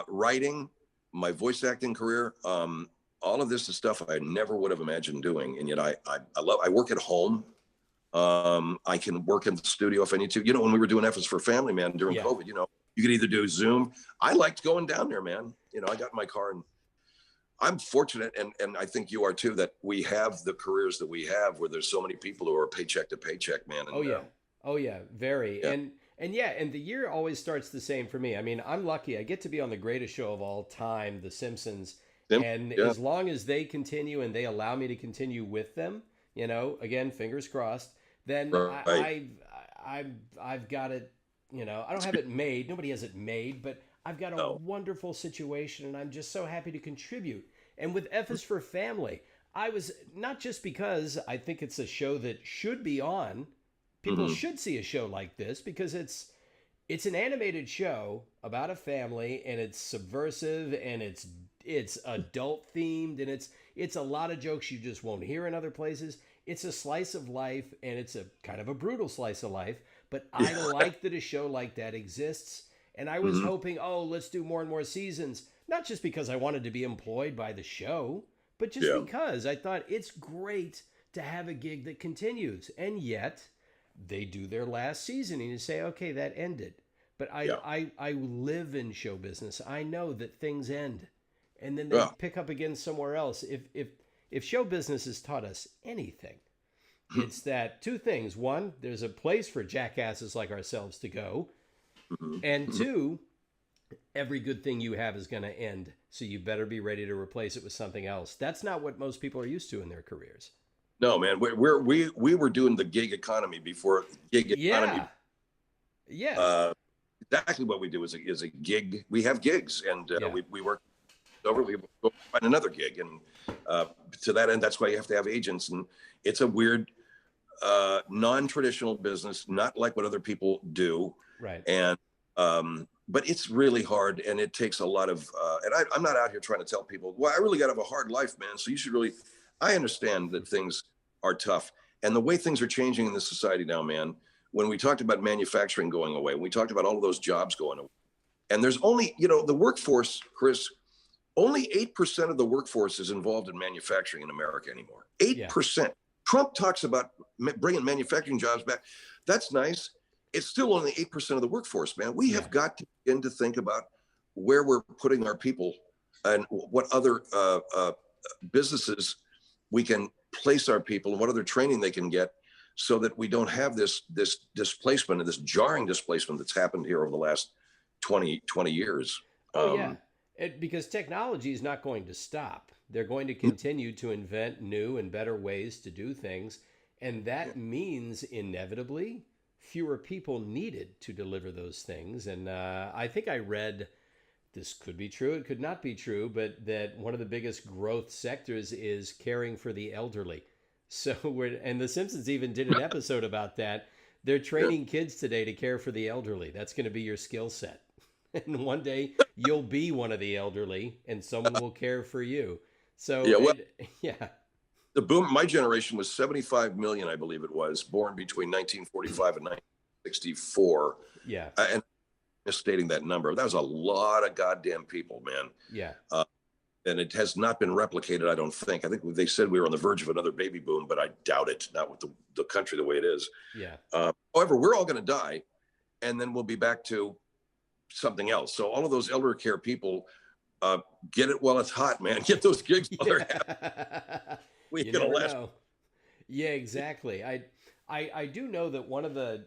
writing, my voice acting career. All of this is stuff I never would have imagined doing, and yet I work at home. I can work in the studio if I need to. When we were doing Efforts for Family, man, during COVID, you could either do Zoom. I liked going down there, man. I got in my car and I'm fortunate, and I think you are too, that we have the careers that we have where there's so many people who are paycheck to paycheck, man. And, Oh yeah. Very. Yeah. And the year always starts the same for me. I mean, I'm lucky. I get to be on the greatest show of all time, The Simpsons. And as long as they continue and they allow me to continue with them, again, fingers crossed, then right. I've got it, I don't have it made. Nobody has it made, but I've got a wonderful situation and I'm just so happy to contribute. And with F is for Family, I was not just because I think it's a show that should be on. People should see a show like this because it's an animated show about a family and it's subversive and it's adult themed and it's a lot of jokes you just won't hear in other places. It's a slice of life and it's a kind of a brutal slice of life, but I like that a show like that exists. And I was hoping, let's do more and more seasons, not just because I wanted to be employed by the show, but just because I thought it's great to have a gig that continues. And yet they do their last season and you say, okay, that ended. But I live in show business. I know that things end and then they pick up again somewhere else. If show business has taught us anything, it's that two things. One, there's a place for jackasses like ourselves to go. And two, every good thing you have is going to end. So you better be ready to replace it with something else. That's not what most people are used to in their careers. No, man, we were doing the gig economy before gig economy. Yeah. Exactly what we do is a gig. We have gigs and we work over, we go find another gig. And to that end, that's why you have to have agents. And it's a weird, non-traditional business, not like what other people do. Right. And, but it's really hard and it takes a lot of, and I'm not out here trying to tell people, well, I really got to have a hard life, man. So you should really, I understand that things are tough and the way things are changing in this society now, man, when we talked about manufacturing going away, when we talked about all of those jobs going away, and there's only, the workforce, Chris, only 8% of the workforce is involved in manufacturing in America anymore. 8%. Yeah. Trump talks about bringing manufacturing jobs back. That's nice. It's still only 8% of the workforce, man. We have got to begin to think about where we're putting our people and what other businesses we can place our people and what other training they can get, so that we don't have this displacement and this jarring displacement that's happened here over the last 20 years. Oh yeah, because technology is not going to stop. They're going to continue to invent new and better ways to do things, and that means inevitably fewer people needed to deliver those things. And I think I read, this could be true, it could not be true, but that one of the biggest growth sectors is caring for the elderly. So and The Simpsons even did an episode about that. They're training kids today to care for the elderly. That's going to be your skill set. And one day you'll be one of the elderly and someone will care for you. So, yeah. The boom, my generation was 75 million, I believe it was, born between 1945 and 1964. Yeah. And misstating that number. That was a lot of goddamn people, man. Yeah. And it has not been replicated, I don't think. I think they said we were on the verge of another baby boom, but I doubt it, not with the country the way it is. Yeah. However, we're all going to die, and then we'll be back to something else. So all of those elder care people, get it while it's hot, man. Get those gigs while they're happening. We You get a never last. know. Yeah, exactly. I do know that one of the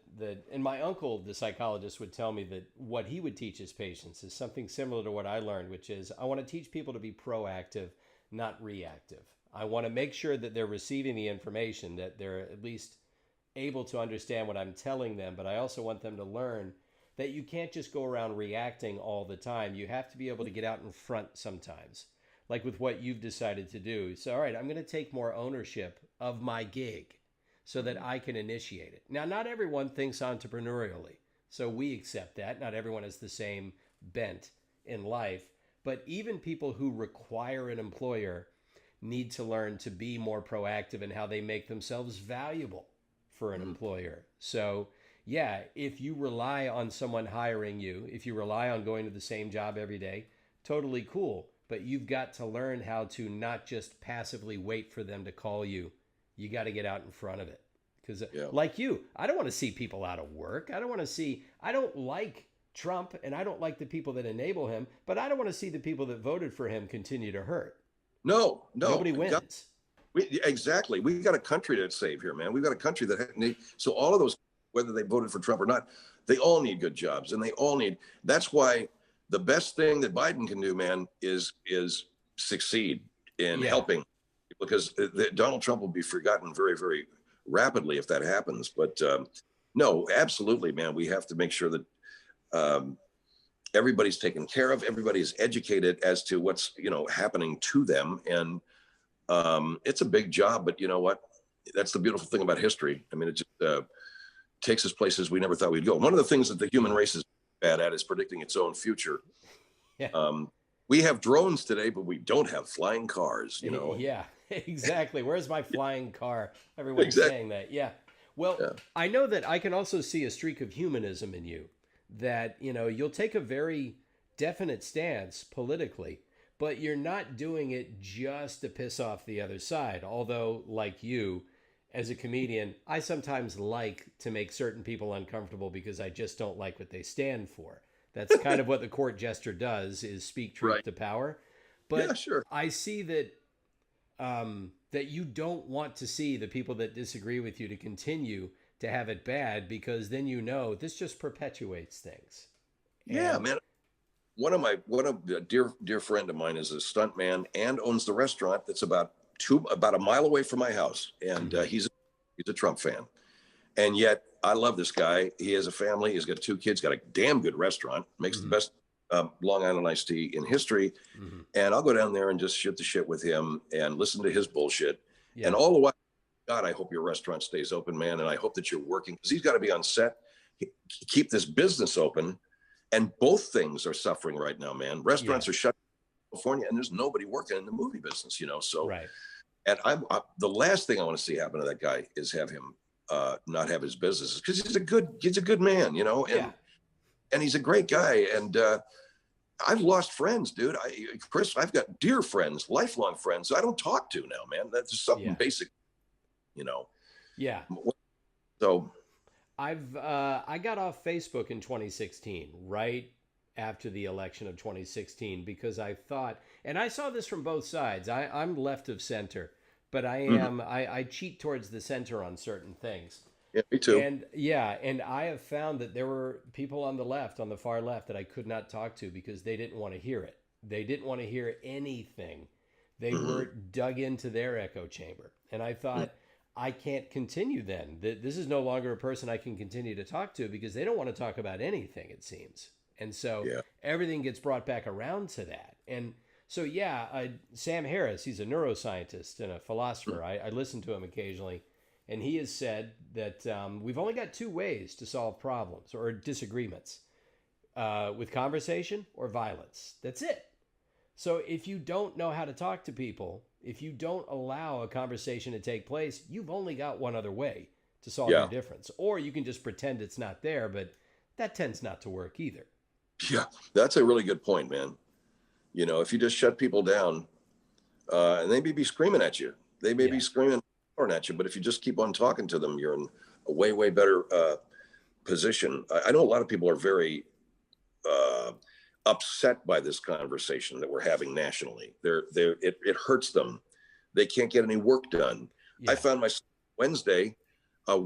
and my uncle, the psychologist, would tell me that what he would teach his patients is something similar to what I learned, which is I want to teach people to be proactive, not reactive. I want to make sure that they're receiving the information, that they're at least able to understand what I'm telling them, but I also want them to learn that you can't just go around reacting all the time. You have to be able to get out in front sometimes, like with what you've decided to do. So, all right, I'm going to take more ownership of my gig so that I can initiate it. Now, not everyone thinks entrepreneurially, so we accept that. Not everyone has the same bent in life, but even people who require an employer need to learn to be more proactive in how they make themselves valuable for an employer. So, yeah, if you rely on someone hiring you, if you rely on going to the same job every day, totally cool. But you've got to learn how to not just passively wait for them to call you. You got to get out in front of it. Because like you, I don't want to see people out of work. I don't like Trump, and I don't like the people that enable him, but I don't want to see the people that voted for him continue to hurt. No. Nobody wins. Exactly. We got a country to save here, man. We've got a country that so all of those, whether they voted for Trump or not, they all need good jobs, and that's why the best thing that Biden can do, man, is succeed in helping, because Donald Trump will be forgotten very, very rapidly if that happens. But no, absolutely, man. We have to make sure that everybody's taken care of. Everybody's educated as to what's happening to them, and it's a big job. But you know what? That's the beautiful thing about history. I mean, it just takes us places we never thought we'd go. One of the things that the human race is bad at is predicting its own future. Yeah. We have drones today, but we don't have flying cars, Yeah, exactly. Where's my flying car? Everyone's saying that. Yeah. Well, I know that I can also see a streak of humanism in you, that, you'll take a very definite stance politically, but you're not doing it just to piss off the other side. Although, like you, as a comedian, I sometimes like to make certain people uncomfortable because I just don't like what they stand for. That's kind of what the court jester does, is speak truth to power. But I see that that you don't want to see the people that disagree with you to continue to have it bad, because then this just perpetuates things. Yeah, man. One of a dear friend of mine is a stunt man and owns the restaurant that's about a mile away from my house, and he's a Trump fan, and yet I love this guy. He has a family. He's got 2 kids. Got a damn good restaurant. Makes the best Long Island iced tea in history. And I'll go down there and just shoot the shit with him and listen to his bullshit. Yeah. And all the while, God, I hope your restaurant stays open, man. And I hope that you're working, because he's got to be on set, keep this business open. And both things are suffering right now, man. Restaurants are shut in California, and there's nobody working in the movie business, So, and the last thing I want to see happen to that guy is have him not have his businesses, because he's a good man, and he's a great guy. And I've lost friends, dude. Chris, I've got dear friends, lifelong friends I don't talk to now, man. That's something basic, Yeah. So I got off Facebook in 2016, right after the election of 2016 because I thought, and I saw this from both sides. I'm left of center, but I cheat towards the center on certain things. Yeah, me too. And yeah, and I have found that there were people on the left, on the far left, that I could not talk to because they didn't want to hear it. They didn't want to hear anything. They were dug into their echo chamber. And I thought, I can't continue then. This is no longer a person I can continue to talk to because they don't want to talk about anything, it seems. And so Yeah. everything gets brought back around to that. And so, yeah, Sam Harris, he's a neuroscientist and a philosopher. I listen to him occasionally. And he has said that we've only got two ways to solve problems or disagreements with conversation or violence. That's it. So if you don't know how to talk to people, if you don't allow a conversation to take place, you've only got one other way to solve your difference. Or you can just pretend it's not there, but that tends not to work either. Yeah, that's a really good point, man. You know, if you just shut people down, and they may be screaming at you, they may be screaming at you, but if you just keep on talking to them, you're in a way, way better position. I know a lot of people are very upset by this conversation that we're having nationally. It hurts them. They can't get any work done. Yeah. I found myself Wednesday, what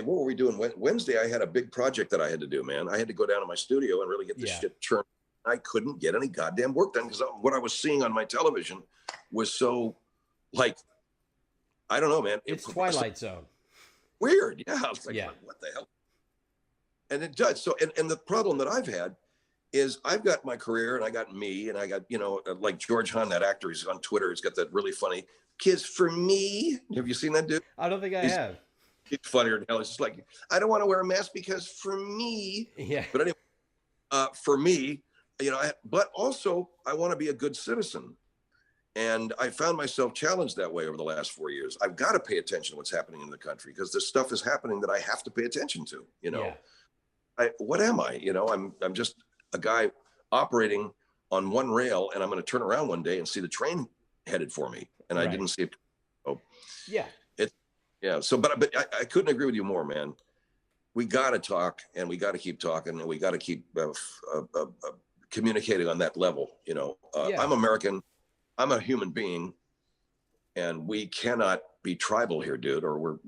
were we doing? Wednesday, I had a big project that I had to do, man. I had to go down to my studio and really get this shit churned. I couldn't get any goddamn work done because what I was seeing on my television was so, like, I don't know, man. It's Twilight Zone. Weird. Yeah. I was like, what the hell? And it does. So, and the problem that I've had is I've got my career and I got me and I got, you know, like George Hahn, that actor, he's on Twitter. He's got that really funny "Kiss for Me." Have you seen that dude? I don't think I have. He's funnier than hell. It's just like, I don't want to wear a mask because for me. Yeah. But anyway, for me, you know, but also I want to be a good citizen. And I found myself challenged that way over the last 4 years. I've got to pay attention to what's happening in the country because this stuff is happening that I have to pay attention to, you know. What am I? You know, I'm just a guy operating on one rail and I'm going to turn around one day and see the train headed for me. And I didn't see it. Oh, So, but I couldn't agree with you more, man. We got to talk and we got to keep talking and we got to keep communicating on that level. You know, I'm American. I'm a human being and we cannot be tribal here, dude, or we're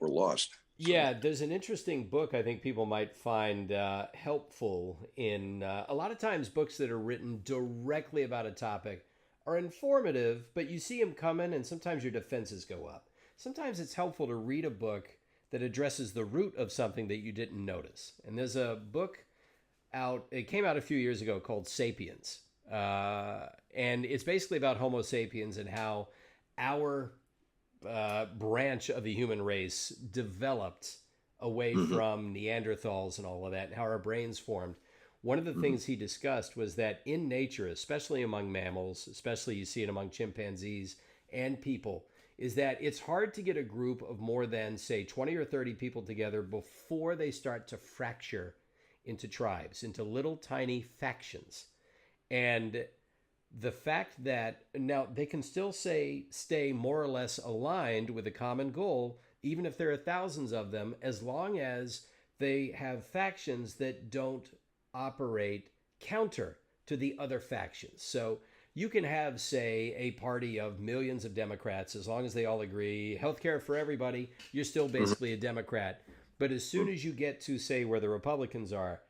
lost. Yeah, there's an interesting book I think people might find helpful in a lot of times books that are written directly about a topic are informative, but you see them coming and sometimes your defenses go up. Sometimes it's helpful to read a book that addresses the root of something that you didn't notice. And there's a book out, it came out a few years ago called Sapiens. And it's basically about Homo sapiens and how our branch of the human race developed away from Neanderthals and all of that, and how our brains formed. One of the things he discussed was that in nature, especially among mammals, especially you see it among chimpanzees and people, is that it's hard to get a group of more than, say, 20 or 30 people together before they start to fracture into tribes, into little tiny factions. And the fact that now they can still stay more or less aligned with a common goal, even if there are thousands of them, as long as they have factions that don't operate counter to the other factions. So you can have, say, a party of millions of Democrats, as long as they all agree, healthcare for everybody, you're still basically a Democrat. But as soon as you get to, say, where the Republicans are,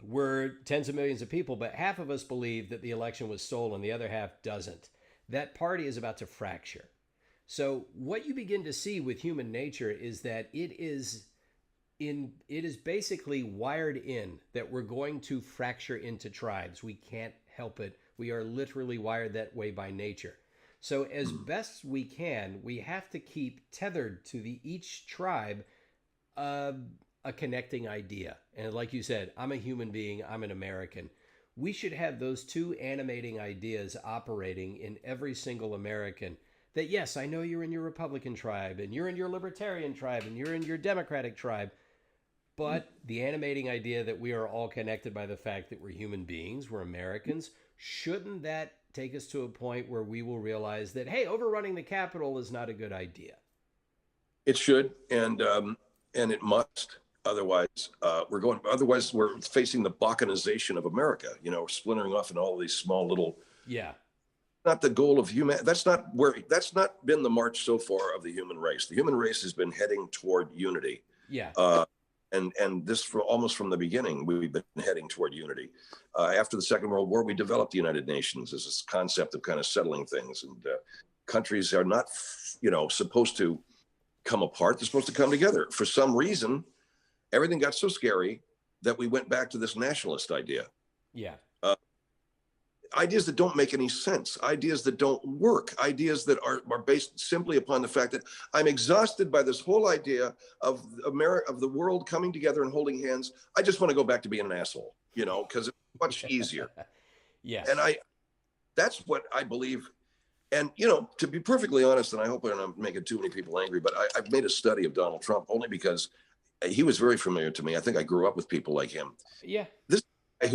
we're tens of millions of people, but half of us believe that the election was stolen, the other half doesn't. That party is about to fracture. So what you begin to see with human nature is that it is basically wired in that we're going to fracture into tribes. We can't help it. We are literally wired that way by nature. So as best we can, we have to keep tethered to each tribe a connecting idea. And like you said, I'm a human being, I'm an American. We should have those two animating ideas operating in every single American. That yes, I know you're in your Republican tribe, and you're in your Libertarian tribe, and you're in your Democratic tribe, but the animating idea that we are all connected by the fact that we're human beings, we're Americans, shouldn't that take us to a point where we will realize that, hey, overrunning the Capitol is not a good idea? It should, and it must. Otherwise, Otherwise, we're facing the balkanization of America. You know, splintering off in all these small little. Yeah. Not the goal of human. That's not where. That's not been the march so far of the human race. The human race has been heading toward unity. Yeah. And this almost from the beginning, we've been heading toward unity. After the Second World War, we developed the United Nations as this concept of kind of settling things. And countries are not, supposed to come apart. They're supposed to come together. For some reason, everything got so scary that we went back to this nationalist idea. Yeah. Ideas that don't make any sense, ideas that don't work, ideas that are based simply upon the fact that I'm exhausted by this whole idea of of the world coming together and holding hands. I just want to go back to being an asshole, because it's much easier. Yes. And that's what I believe. And, to be perfectly honest, and I hope I'm not making too many people angry, but I've made a study of Donald Trump only because he was very familiar to me. I think I grew up with people like him. Yeah. This guy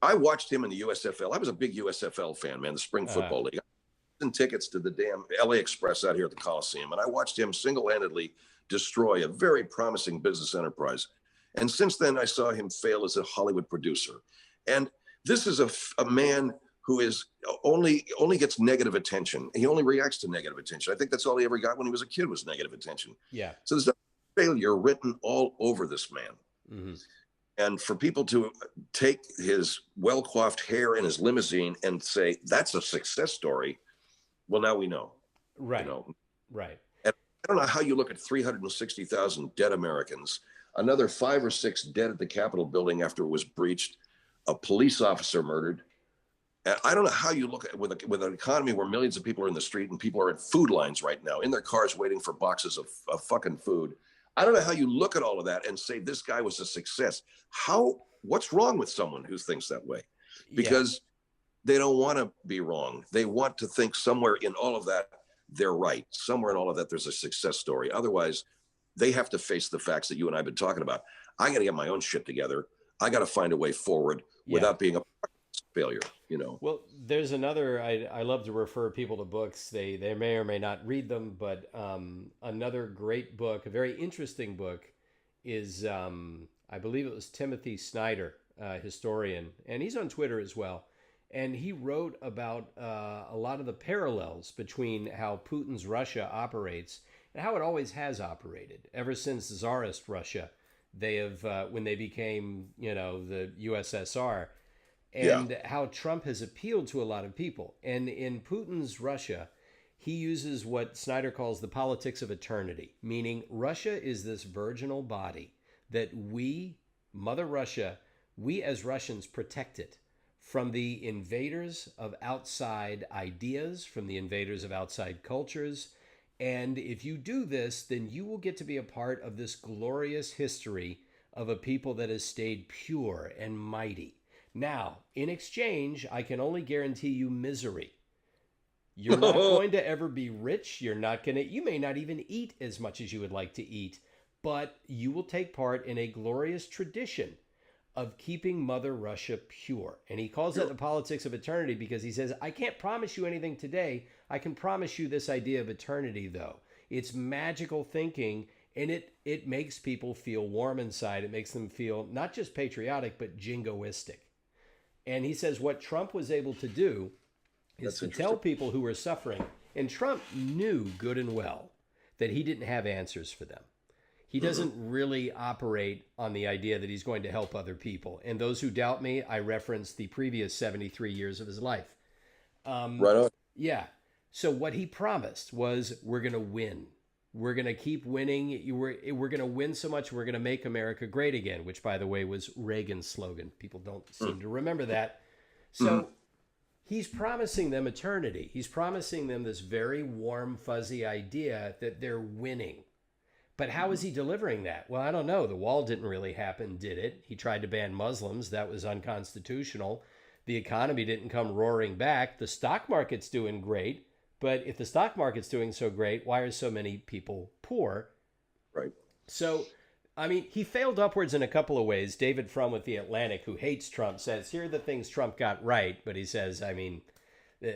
I watched him in the USFL. I was a big USFL fan, man, the spring football league. I had tickets to the damn LA Express out here at the Coliseum, and I watched him single-handedly destroy a very promising business enterprise. And since then, I saw him fail as a Hollywood producer. And this is a man who is only gets negative attention. He only reacts to negative attention. I think that's all he ever got when he was a kid was negative attention. Yeah. So there's a failure written all over this man. Mm-hmm. And for people to take his well-coiffed hair in his limousine and say, that's a success story, well, now we know. Right. Right. And I don't know how you look at 360,000 dead Americans, another 5 or 6 dead at the Capitol building after it was breached, a police officer murdered. And I don't know how you look at with an economy where millions of people are in the street and people are at food lines right now, in their cars waiting for boxes of fucking food. I don't know how you look at all of that and say this guy was a success. What's wrong with someone who thinks that way? Because they don't want to be wrong. They want to think somewhere in all of that, they're right. Somewhere in all of that, there's a success story. Otherwise, they have to face the facts that you and I have been talking about. I got to get my own shit together. I got to find a way forward without being a failure, Well, there's another, I love to refer people to books. They may or may not read them, but another great book, a very interesting book is, I believe it was Timothy Snyder, historian, and he's on Twitter as well. And he wrote about a lot of the parallels between how Putin's Russia operates and how it always has operated ever since Tsarist Russia. They have, when they became, the USSR, and how Trump has appealed to a lot of people. And in Putin's Russia, he uses what Snyder calls the politics of eternity, meaning Russia is this virginal body that we, Mother Russia, we as Russians protect it from the invaders of outside ideas, from the invaders of outside cultures. And if you do this, then you will get to be a part of this glorious history of a people that has stayed pure and mighty. Now, in exchange, I can only guarantee you misery. You're not going to ever be rich. You may not even eat as much as you would like to eat, but you will take part in a glorious tradition of keeping Mother Russia pure. And he calls that the politics of eternity because he says, I can't promise you anything today. I can promise you this idea of eternity, though. It's magical thinking, and it makes people feel warm inside. It makes them feel not just patriotic, but jingoistic. And he says what Trump was able to do is to tell people who were suffering, and Trump knew good and well that he didn't have answers for them. He doesn't really operate on the idea that he's going to help other people. And those who doubt me, I reference the previous 73 years of his life. Right on. Yeah. So what he promised was, we're going to win. We're going to keep winning. We're going to win so much, we're going to make America great again, which, by the way, was Reagan's slogan. People don't seem to remember that. So he's promising them eternity. He's promising them this very warm, fuzzy idea that they're winning. But how is he delivering that? Well, I don't know. The wall didn't really happen, did it? He tried to ban Muslims. That was unconstitutional. The economy didn't come roaring back. The stock market's doing great. But if the stock market's doing so great, why are so many people poor? Right. So, I mean, he failed upwards in a couple of ways. David Frum with The Atlantic, who hates Trump, says, here are the things Trump got right. But he says, I mean,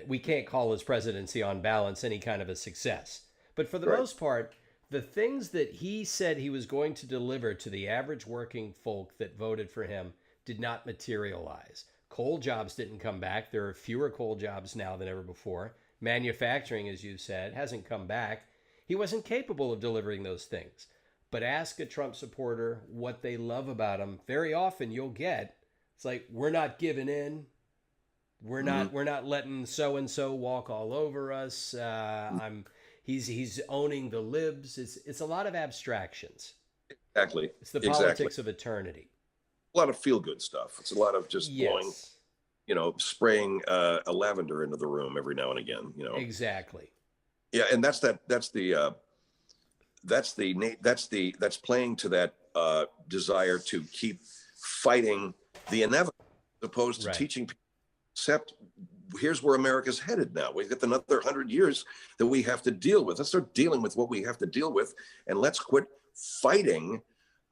we can't call his presidency on balance any kind of a success. But for the most part, the things that he said he was going to deliver to the average working folk that voted for him did not materialize. Coal jobs didn't come back. There are fewer coal jobs now than ever before. Manufacturing, as you said, hasn't come back. He wasn't capable of delivering those things. But ask a Trump supporter what they love about him. Very often you'll get, it's like, we're not giving in. We're not letting so and so walk all over us. He's owning the libs. It's a lot of abstractions. Exactly. It's the politics of eternity. A lot of feel good stuff. It's a lot of just blowing, spraying a lavender into the room every now and again. Exactly. Yeah, and that's playing to that desire to keep fighting the inevitable, as opposed to teaching people. Except here's where America's headed now. We've got another 100 years that we have to deal with. Let's start dealing with what we have to deal with, and let's quit fighting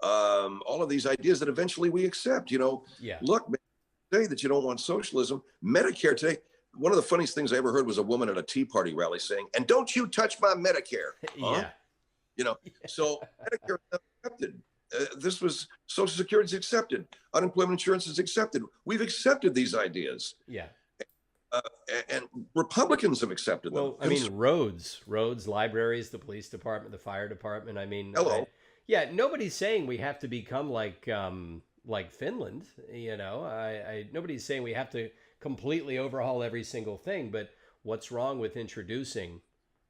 all of these ideas that eventually we accept. Look, say that you don't want socialism. Medicare today, one of the funniest things I ever heard was a woman at a Tea Party rally saying, "And don't you touch my Medicare." Huh? Yeah. So Medicare is not accepted. This was Social Security is accepted. Unemployment insurance is accepted. We've accepted these ideas. Yeah. And Republicans have accepted them. Well, I mean, roads, libraries, the police department, the fire department. I mean, hello. Nobody's saying we have to become like Finland. Nobody's saying we have to completely overhaul every single thing. But what's wrong with introducing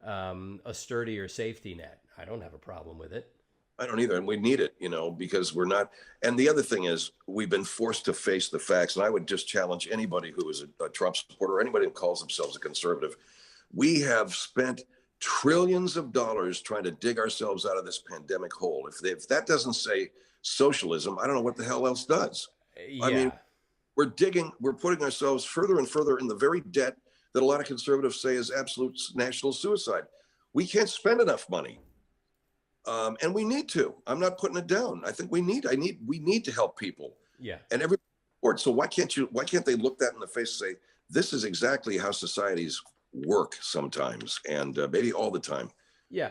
a sturdier safety net? I don't have a problem with it. I don't either. And we need it, because we're not. And the other thing is we've been forced to face the facts. And I would just challenge anybody who is a Trump supporter, or anybody who calls themselves a conservative. We have spent trillions of dollars trying to dig ourselves out of this pandemic hole. If that doesn't say socialism, I don't know what the hell else does. Yeah. I mean, we're putting ourselves further and further in the very debt that a lot of conservatives say is absolute national suicide. We can't spend enough money. And we need to. I'm not putting it down. I think we need to help people. Yeah. And every board. So why can't they look that in the face and say, this is exactly how societies work sometimes, and maybe all the time. Yeah.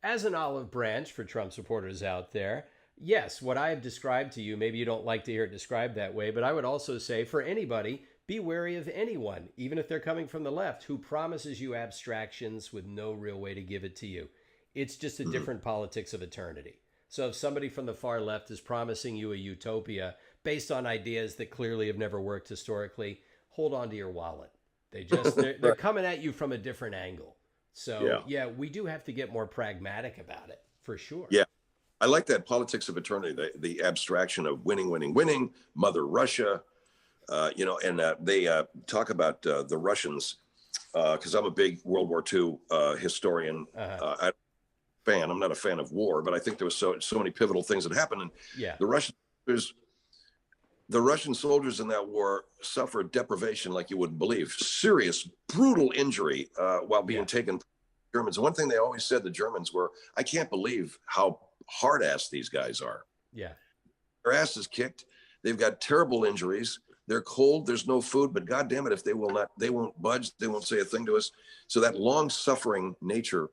As an olive branch for Trump supporters out there, yes, what I have described to you, maybe you don't like to hear it described that way, but I would also say for anybody, be wary of anyone, even if they're coming from the left, who promises you abstractions with no real way to give it to you. It's just a different politics of eternity. So if somebody from the far left is promising you a utopia based on ideas that clearly have never worked historically, hold on to your wallet. They're coming at you from a different angle. So yeah, we do have to get more pragmatic about it, for sure. Yeah. I like that politics of eternity, the abstraction of winning, Mother Russia, they talk about the Russians, because I'm a big World War II historian. I'm not a fan of war, but I think there was so many pivotal things that happened. And the Russian soldiers in that war suffered deprivation like you wouldn't believe. Serious, brutal injury while being taken by the Germans. And one thing they always said, the Germans, were, I can't believe how hard-ass these guys are. Yeah. Their ass is kicked. They've got terrible injuries. They're cold. There's no food, but God damn it, if they won't budge. They won't say a thing to us. So that long-suffering nature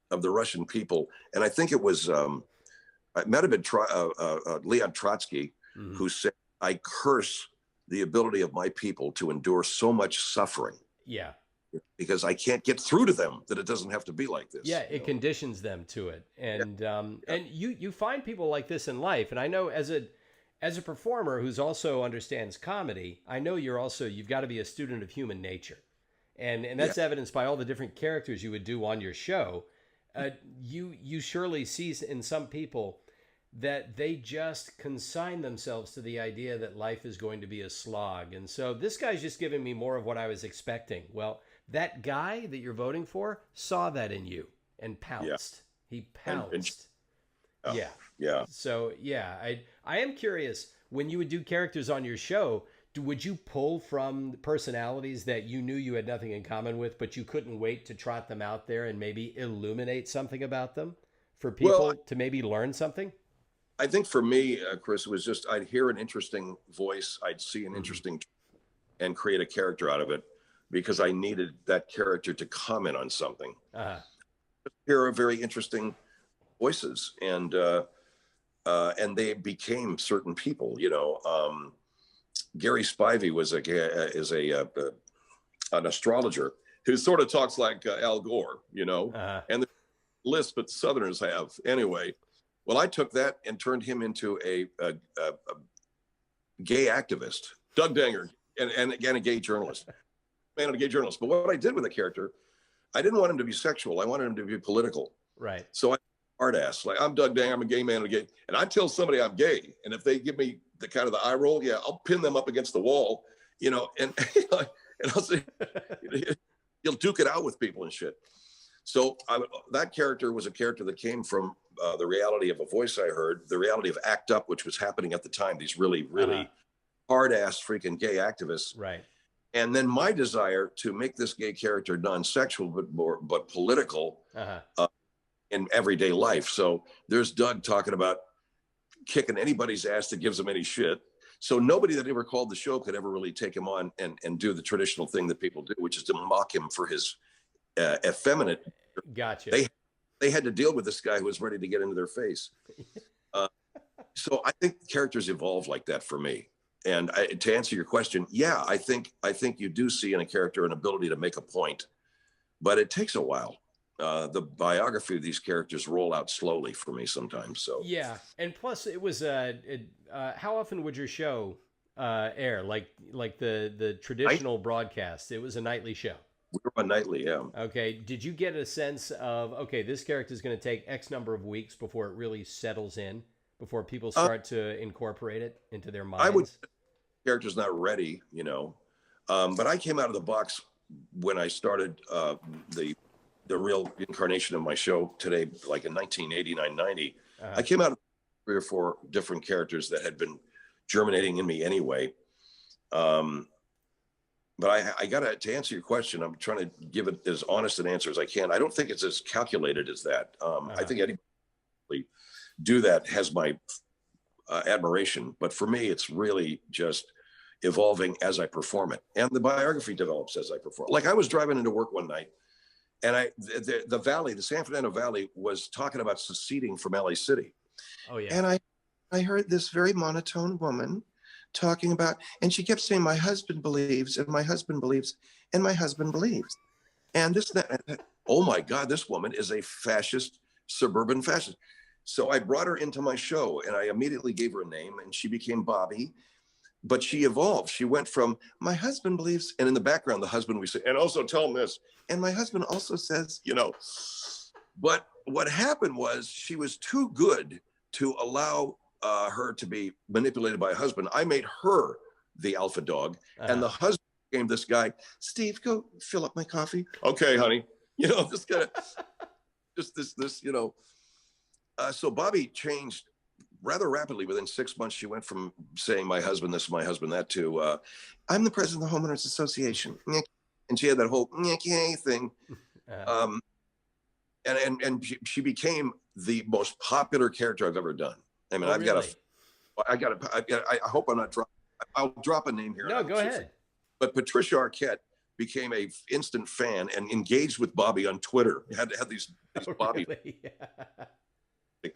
of the Russian people, and I think it was, it might have been Leon Trotsky, who said, I curse the ability of my people to endure so much suffering. Yeah. Because I can't get through to them that it doesn't have to be like this. Yeah, it conditions them to it. And and you find people like this in life. And I know as a performer who's also understands comedy, I know you've got to be a student of human nature. And that's evidenced by all the different characters you would do on your show. You surely see in some people that they just consign themselves to the idea that life is going to be a slog. And so this guy's just giving me more of what I was expecting. Well, that guy that you're voting for saw that in you and pounced. Yeah. He pounced. Yeah. So, I am curious, when you would do characters on your show, would you pull from personalities that you knew you had nothing in common with, but you couldn't wait to trot them out there and maybe illuminate something about them for people to maybe learn something? I think for me, Chris, it was just, I'd hear an interesting voice. I'd see an interesting and create a character out of it, because I needed that character to comment on something. here are very interesting voices, and they became certain people. Gary Spivey is an astrologer who sort of talks like Al Gore, and the list that Southerners have anyway. Well, I took that and turned him into a gay activist, Doug Danger, and again a gay journalist, man, a gay journalist. But what I did with the character, I didn't want him to be sexual. I wanted him to be political. Right. So I hard ass, like, I'm Doug Danger, I'm a gay man, and I tell somebody I'm gay, and if they give me the kind of the eye roll, yeah, I'll pin them up against the wall, and I'll say, you'll duke it out with people and shit. So that character was a character that came from the reality of a voice I heard, the reality of ACT UP, which was happening at the time. These really, really hard-ass freaking gay activists. Right. And then my desire to make this gay character non-sexual, but political in everyday life. So there's Doug talking about kicking anybody's ass that gives him any shit. So nobody that ever called the show could ever really take him on and do the traditional thing that people do, which is to mock him for his effeminate. Gotcha. They had to deal with this guy who was ready to get into their face. So I think characters evolve like that for me. And to answer your question, yeah, I think you do see in a character an ability to make a point, but it takes a while. The biography of these characters roll out slowly for me sometimes. So yeah, and plus it was how often would your show air? Like the traditional broadcast? It was a nightly show. We were on nightly, yeah. Okay. Did you get a sense of, okay, this character is going to take X number of weeks before it really settles in, before people start to incorporate it into their minds? I would. Character's not ready, but I came out of the box when I started the real incarnation of my show today, like in 1989, 90. I came out of 3 or 4 different characters that had been germinating in me anyway. But I got to answer your question. I'm trying to give it as honest an answer as I can. I don't think it's as calculated as that. I think anybody do that has my admiration. But for me, it's really just evolving as I perform it. And the biography develops as I perform. Like I was driving into work one night, and the San Fernando Valley was talking about seceding from LA City. Oh, yeah. And I heard this very monotone woman talking about, and she kept saying, my husband believes, and my husband believes, and my husband believes. And oh my God, this woman is a fascist, suburban fascist. So I brought her into my show, and I immediately gave her a name, and she became Bobby. But she evolved. She went from, my husband believes, and in the background, the husband we say, and also tell him this, and my husband also says, But what happened was she was too good to allow her to be manipulated by a husband. I made her the alpha dog, and the husband became this guy. Steve, go fill up my coffee. Okay, honey. This kind of, just this. So Bobby changed rather rapidly. Within 6 months, she went from saying my husband this, my husband that, to I'm the president of the Homeowners Association, and she had that whole thing. And she became the most popular character I've ever done. I mean, I hope I'm not dropping. I'll drop a name here. No, go ahead. But Patricia Arquette became a instant fan and engaged with Bobby on Twitter. Had these Bobby. Really?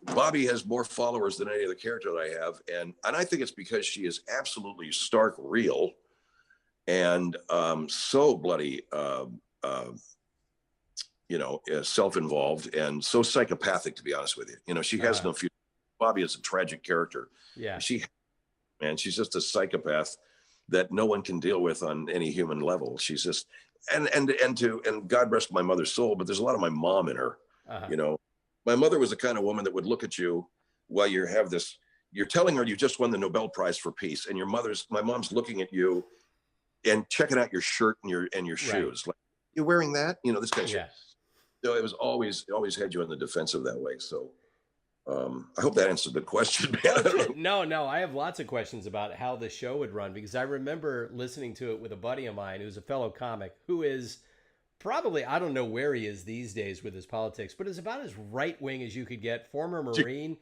Bobby has more followers than any other character that I have, and I think it's because she is absolutely stark real, and so bloody, self-involved and so psychopathic. To be honest with you, she has no future. Bobby is a tragic character. Yeah, she's just a psychopath that no one can deal with on any human level. She's just and God rest my mother's soul, but there's a lot of my mom in her. My mother was the kind of woman that would look at you while you have this, you're telling her you just won the Nobel Prize for Peace, and my mom's looking at you and checking out your shirt and your shoes. Like, you're wearing that? This kind of shit. So it was always had you on the defensive that way. So I hope that answered the question, man. No, I have lots of questions about how the show would run, because I remember listening to it with a buddy of mine who's a fellow comic who is probably, I don't know where he is these days with his politics, but is about as right-wing as you could get, former Marine,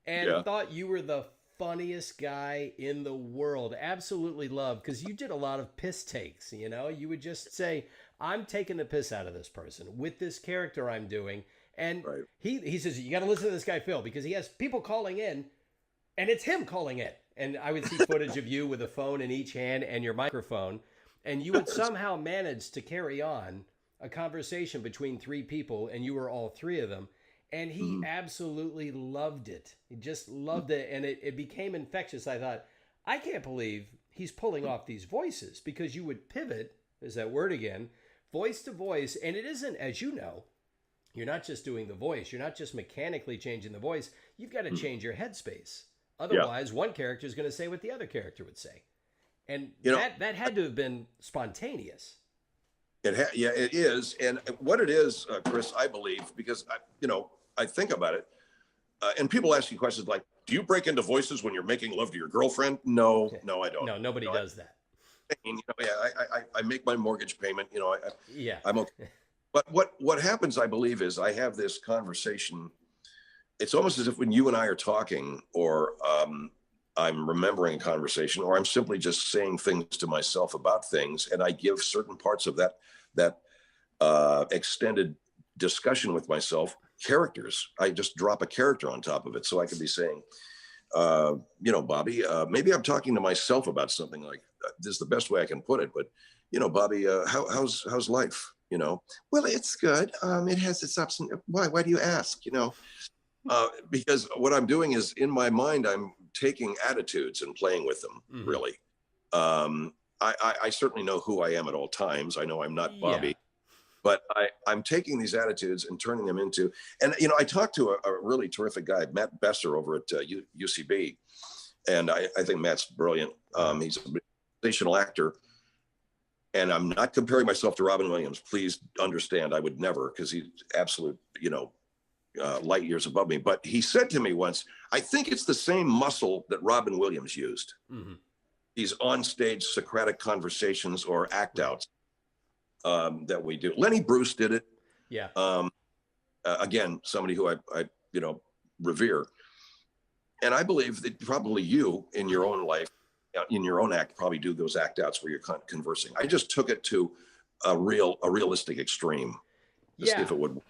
and thought you were the funniest guy in the world. Absolutely love, because you did a lot of piss takes, you know? You would just say, I'm taking the piss out of this person with this character I'm doing. And Right. he says, you got to listen to this guy, Phil, because he has people calling in, and it's him calling in. And I would see footage of you with a phone in each hand and your microphone, and you would somehow manage to carry on a conversation between three people, and you were all three of them. And he absolutely loved it. He just loved it, and it became infectious. I thought, I can't believe he's pulling off these voices, because you would pivot, there's that word again, voice to voice, and it isn't, as you know, you're not just doing the voice. You're not just mechanically changing the voice. You've got to change your headspace. Otherwise, one character is going to say what the other character would say. And that had to have been spontaneous. It is. And what it is, Chris, I believe, because, I think about it, and people ask you questions like, do you break into voices when you're making love to your girlfriend? No, I don't. No, nobody does that. I make my mortgage payment, Yeah. I'm okay. But what happens, I believe, is I have this conversation. It's almost as if when you and I are talking, or I'm remembering a conversation, or I'm simply just saying things to myself about things, and I give certain parts of that extended discussion with myself characters. I just drop a character on top of it, so I could be saying, Bobby, maybe I'm talking to myself about something like this is the best way I can put it, but Bobby, how's life? Well, it's good. It has its ups and why do you ask? Because what I'm doing is, in my mind, I'm taking attitudes and playing with them, really. I certainly know who I am at all times. I know I'm not Bobby, but I'm taking these attitudes and turning them into, and, I talked to a really terrific guy, Matt Besser, over at UCB. And I think Matt's brilliant. He's a sensational actor. And I'm not comparing myself to Robin Williams. Please understand, I would never, because he's absolute, light years above me. But he said to me once, I think it's the same muscle that Robin Williams used. These on-stage Socratic conversations or act outs that we do. Lenny Bruce did it. Yeah. Again, somebody who I revere. And I believe that probably you, in your own life, in your own act, probably do those act outs where you're conversing. I just took it to a realistic extreme to see if it would.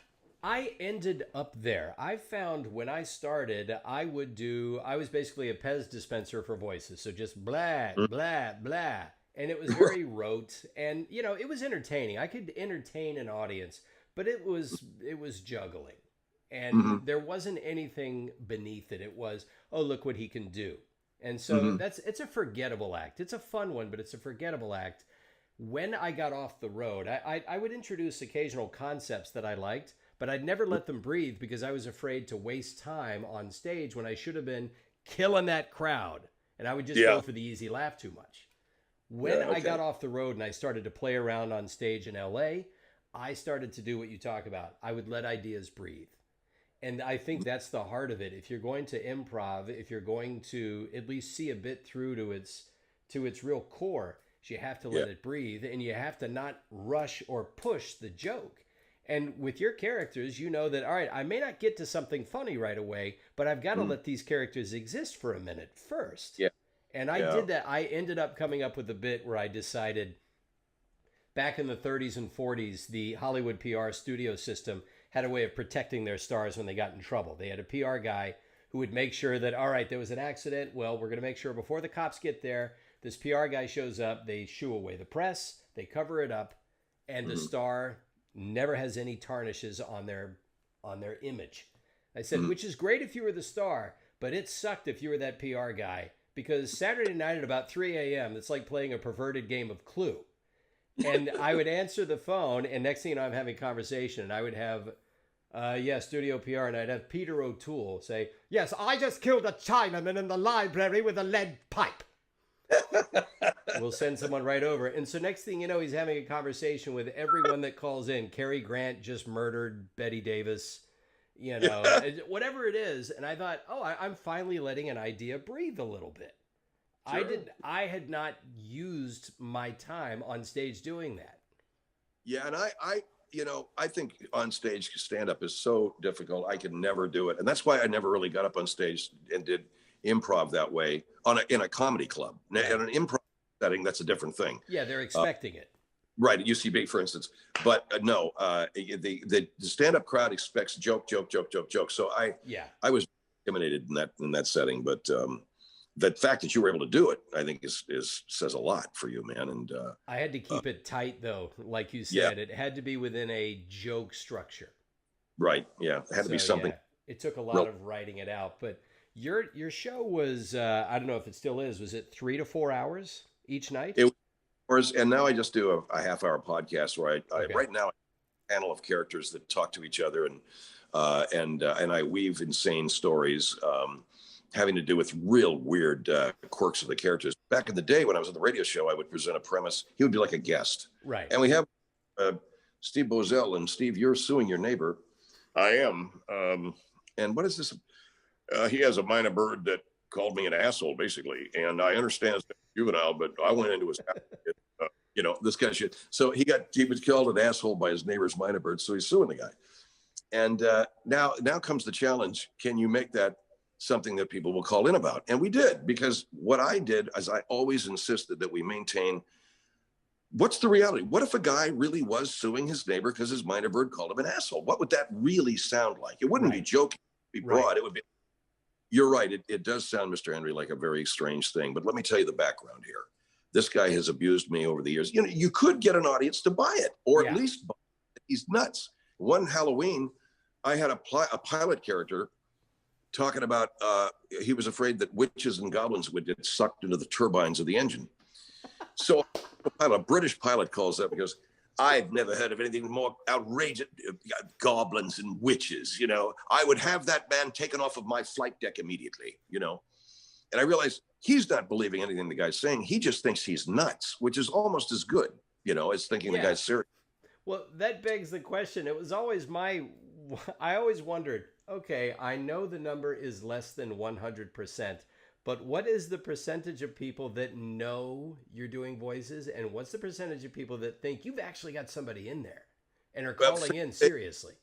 I ended up there. I found when I started, I was basically a Pez dispenser for voices. So just blah, blah, blah. And it was very rote, and, it was entertaining. I could entertain an audience, but it was juggling, and there wasn't anything beneath it. It was, oh, look what he can do. And so it's a forgettable act. It's a fun one, but it's a forgettable act. When I got off the road, I would introduce occasional concepts that I liked, but I'd never let them breathe because I was afraid to waste time on stage when I should have been killing that crowd. And I would just go for the easy laugh too much. When I got off the road and I started to play around on stage in LA, I started to do what you talk about. I would let ideas breathe. And I think that's the heart of it. If you're going to improv, if you're going to at least see a bit through to its real core, you have to let it breathe, and you have to not rush or push the joke. And with your characters, you know that, all right, I may not get to something funny right away, but I've got to let these characters exist for a minute first. Yeah. And I did that. I ended up coming up with a bit where I decided, back in the 30s and 40s, the Hollywood PR studio system had a way of protecting their stars when they got in trouble. They had a PR guy who would make sure that, all right, there was an accident. Well, we're going to make sure before the cops get there, this PR guy shows up. They shoo away the press. They cover it up. And the star never has any tarnishes on their image. I said, which is great if you were the star, but it sucked if you were that PR guy, because Saturday night at about 3 a.m., it's like playing a perverted game of Clue. And I would answer the phone, and next thing you know, I'm having a conversation, and I would have, studio PR, and I'd have Peter O'Toole say, yes, I just killed a Chinaman in the library with a lead pipe. We'll send someone right over. And so next thing you know, he's having a conversation with everyone that calls in. Cary Grant just murdered Betty Davis, whatever it is. And I thought, I'm finally letting an idea breathe a little bit. Sure. I had not used my time on stage doing that. Yeah. And I think on stage stand-up is so difficult. I could never do it. And that's why I never really got up on stage and did improv that way in a comedy club. Now, in an improv setting, that's a different thing. Yeah, they're expecting it. Right, at UCB, for instance. But no, the stand-up crowd expects joke. So I was intimidated in that setting. But the fact that you were able to do it, I think, is says a lot for you, man. And I had to keep it tight, though. Like you said, it had to be within a joke structure. Right. Yeah, it had to be something. Yeah, it took a lot of writing it out. But your show was, I don't know if it still is. Was it 3 to 4 hours each night? It was, and now I just do a half-hour podcast where I right now a panel of characters that talk to each other, and I weave insane stories having to do with real weird quirks of the characters. Back in the day when I was on the radio show, I would present a premise. He would be like a guest. Right. And we have Steve Bozell, and Steve, you're suing your neighbor. I am. And what is this? He has a minor bird that called me an asshole, basically. And I understand it's juvenile, but I went into his house, this kind of shit. So he was called an asshole by his neighbor's minor bird. So he's suing the guy. And now comes the challenge. Can you make that something that people will call in about? And we did, because what I did is I always insisted that we maintain what's the reality. What if a guy really was suing his neighbor because his minor bird called him an asshole? What would that really sound like? It wouldn't be joking, it would be broad. It would be, you're right. It does sound, Mr. Hendrie, like a very strange thing, but let me tell you the background here. This guy has abused me over the years. You could get an audience to buy it, or at least buy it. He's nuts. One Halloween, I had a pilot character talking about he was afraid that witches and goblins would get sucked into the turbines of the engine. So a British pilot calls up and goes, I've never heard of anything more outrageous, goblins and witches, I would have that man taken off of my flight deck immediately, And I realized he's not believing anything the guy's saying. He just thinks he's nuts, which is almost as good, as thinking the guy's serious. Well, that begs the question. It was always I always wondered, okay, I know the number is less than 100%, but what is the percentage of people that know you're doing voices, and what's the percentage of people that think you've actually got somebody in there and are calling in seriously?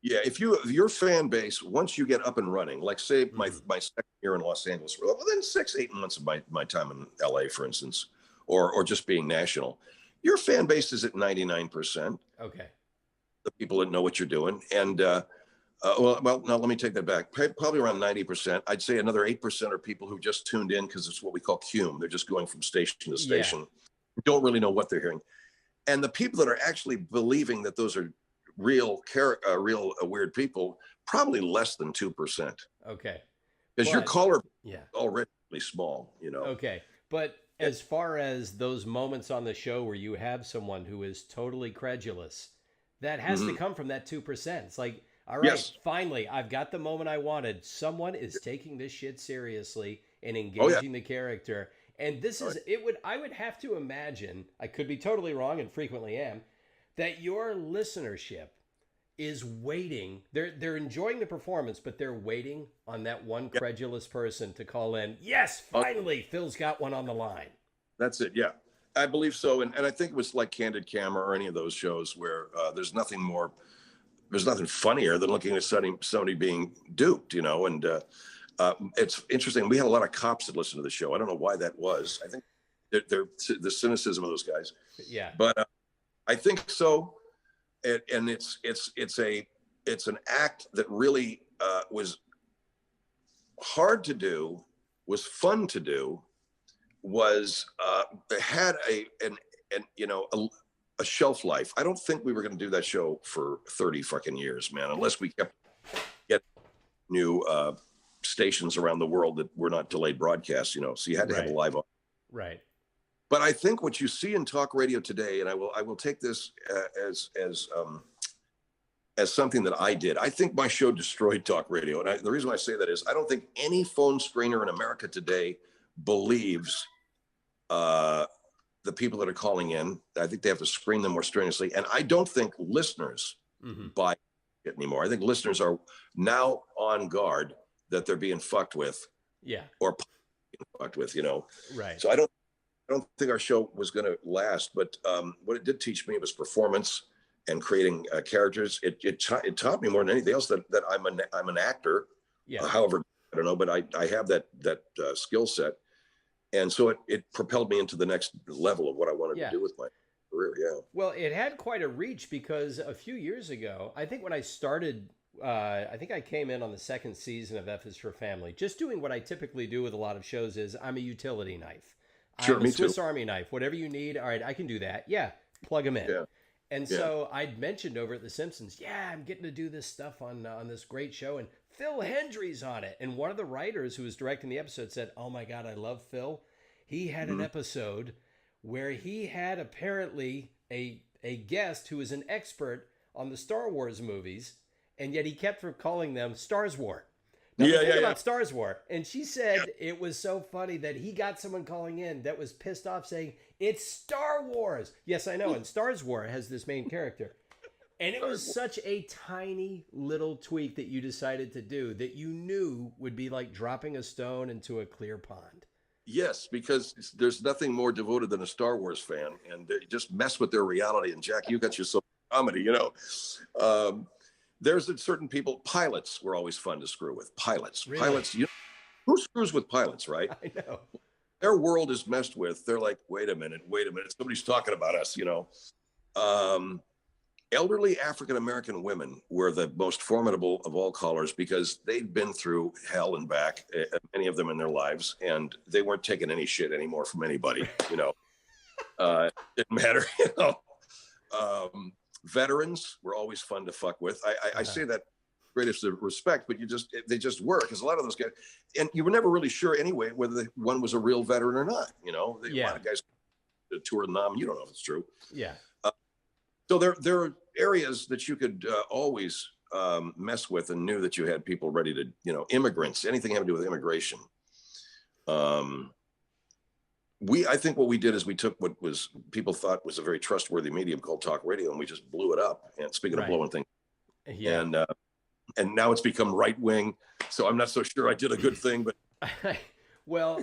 Yeah, if your fan base, once you get up and running, like say my second year in Los Angeles, within 6-8 months of my time in LA, for instance, or just being national, your fan base is at 99%. Okay. The people that know what you're doing. And no, let me take that back. Probably around 90%. I'd say another 8% are people who just tuned in because it's what we call cume. They're just going from station to station. Don't really know what they're hearing. And the people that are actually believing that those are real weird people, probably less than 2%. Okay. Because your caller already really small, Okay. But as far as those moments on the show where you have someone who is totally credulous, that has to come from that 2%. It's like, all right, finally, I've got the moment I wanted. Someone is taking this shit seriously and engaging the character. And this is, I would have to imagine, I could be totally wrong and frequently am, that your listenership is waiting. They're enjoying the performance, but they're waiting on that one credulous person to call in. Yes, finally, Phil's got one on the line. That's it. Yeah, I believe so. And I think it was like Candid Camera or any of those shows where there's nothing funnier than looking at somebody being duped, and it's interesting. We had a lot of cops that listened to the show. I don't know why that was. I think they're the cynicism of those guys. Yeah. But I think so. And it's an act that really was hard to do, was fun to do, was had a shelf life. I don't think we were going to do that show for 30 fucking years, man, unless we kept getting new stations around the world that were not delayed broadcasts, so you had to have a live audience. Right. But I think what you see in talk radio today, and I will take this as something that I did. I think my show destroyed talk radio, and the reason I say that is I don't think any phone screener in America today believes the people that are calling in. I think they have to screen them more strenuously, and I don't think listeners buy it anymore. I think listeners are now on guard that they're being fucked with, or being fucked with, Right. So I don't think our show was going to last, but what it did teach me was performance and creating characters. It taught me more than anything else that I'm an actor, however I don't know, but I have that skill set. And so it propelled me into the next level of what I wanted to Yeah. do with my career. Yeah. Well, it had quite a reach because a few years ago, I think when I started, I think I came in on the second season of F is for Family. Just doing what I typically do with a lot of shows is I'm a utility knife. Sure, I'm a me Swiss too. Army knife. Whatever you need, all right, I can do that. Yeah, plug them in. Yeah. And Yeah. so I'd mentioned over at The Simpsons, yeah, I'm getting to do this stuff on this great show, and Phil Hendrie's on it. And one of the writers who was directing the episode said, "Oh my God, I love Phil. He had an Mhm. episode where he had apparently a guest who was an expert on the Star Wars movies, and yet he kept from calling them Stars War." Now, the Yeah. thing Yeah. Yeah. about Stars War, and she said it was so funny that he got someone calling in that was pissed off saying, "It's Star Wars." Yes, I know. And Stars War has this main character. And it was such a tiny little tweak that you decided to do that you knew would be like dropping a stone into a clear pond. Yes, because there's nothing more devoted than a Star Wars fan, and they just mess with their reality. And Jack, you got your so comedy, you know. There's certain people. Pilots were always fun to screw with. Really? Pilots. Who screws with pilots, right? I know. Their world is messed with. They're like, wait a minute, somebody's talking about us, you know. Um, Elderly African American women were the most formidable of all callers because they'd been through hell and back, many of them in their lives, and they weren't taking any shit anymore from anybody. You know, didn't matter. You know, veterans were always fun to fuck with. I say that greatest of respect, but they just were, because a lot of those guys, and you were never really sure anyway whether one was a real veteran or not. You know, a lot of guys tour the nom, you don't know if it's true. Yeah. So there are areas that you could always mess with, and knew that you had people ready to, you know, immigrants, anything having to do with immigration. I think what we did is we took what was people thought was a very trustworthy medium called talk radio, and we just blew it up. And speaking of blowing things, Yeah. And now it's become right wing. So I'm not so sure I did a good thing, but well,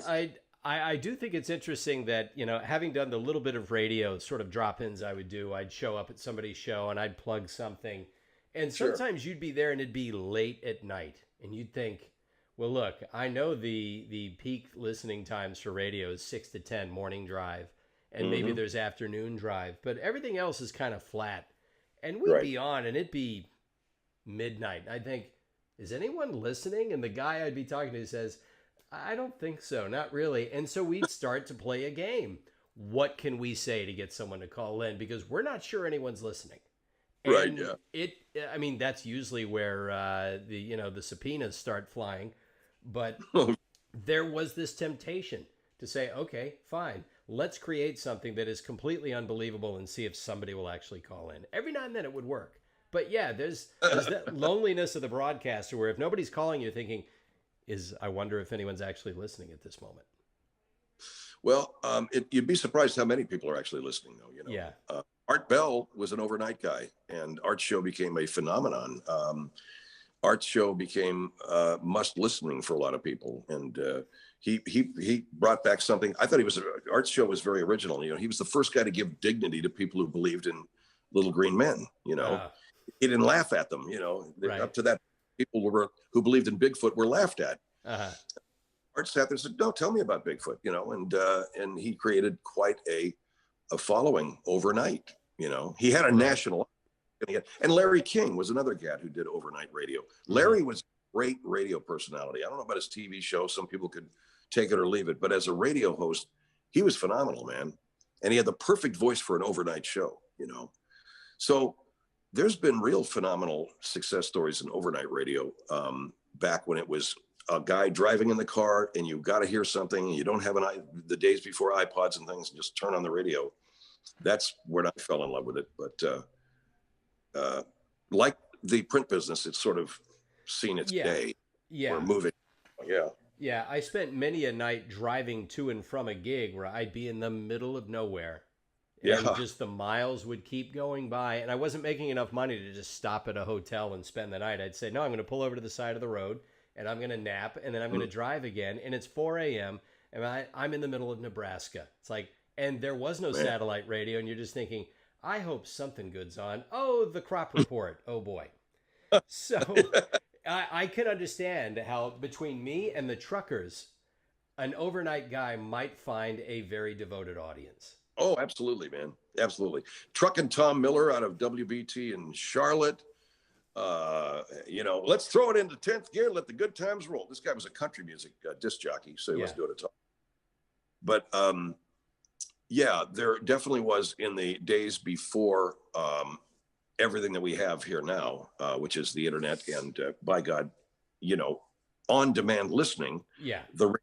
I do think it's interesting that, you know, having done the little bit of radio sort of drop-ins I would do, I'd show up at somebody's show and I'd plug something. And sometimes you'd be there and it'd be late at night. And you'd think, well, look, I know the peak listening times for radio is 6 to 10 morning drive. And maybe there's afternoon drive. But everything else is kind of flat. And we'd be on and it'd be midnight. I'd think, is anyone listening? And the guy I'd be talking to says, I don't think so, not really. And so we'd start to play a game. What can we say to get someone to call in? Because we're not sure anyone's listening. And I mean, that's usually where the subpoenas start flying. But there was this temptation to say, okay, fine, let's create something that is completely unbelievable and see if somebody will actually call in. Every now and then it would work. But yeah, there's that loneliness of the broadcaster where if nobody's calling you thinking, I wonder if anyone's actually listening at this moment. Well, you'd be surprised how many people are actually listening, though. You know, yeah. Art Bell was an overnight guy, and Art's show became a phenomenon. Art's show became must listening for a lot of people, and he brought back something. I thought Art's show was very original. You know, he was the first guy to give dignity to people who believed in little green men. You know, he didn't laugh at them. You know, up to that, people who believed in Bigfoot were laughed at. Art sat there and said, "No, tell me about Bigfoot." You know, and he created quite a following overnight. You know, he had a national. And Larry King was another cat who did overnight radio. Larry was a great radio personality. I don't know about his TV show. Some people could take it or leave it, but as a radio host, he was phenomenal, man. And he had the perfect voice for an overnight show. You know, so there's been real phenomenal success stories in overnight radio back when it was a guy driving in the car and you got to hear something and you don't have the days before iPods and things, and just turn on the radio. That's where I fell in love with it. But like the print business, it's sort of seen its day. Or moving. Yeah, I spent many a night driving to and from a gig where I'd be in the middle of nowhere. And just the miles would keep going by. And I wasn't making enough money to just stop at a hotel and spend the night. I'd say, no, I'm going to pull over to the side of the road and I'm going to nap and then I'm going to drive again. And it's 4 a.m. and I'm in the middle of Nebraska. It's like, and there was no satellite radio. And you're just thinking, I hope something good's on. Oh, the crop report. Oh, boy. So I can understand how between me and the truckers, an overnight guy might find a very devoted audience. Oh, absolutely, man. Absolutely. Truck and Tom Miller out of WBT in Charlotte. Let's throw it into 10th gear. Let the good times roll. This guy was a country music disc jockey, so he wasn't doing it. But yeah, there definitely was in the days before everything that we have here now, which is the internet and by God, on demand listening. Yeah. The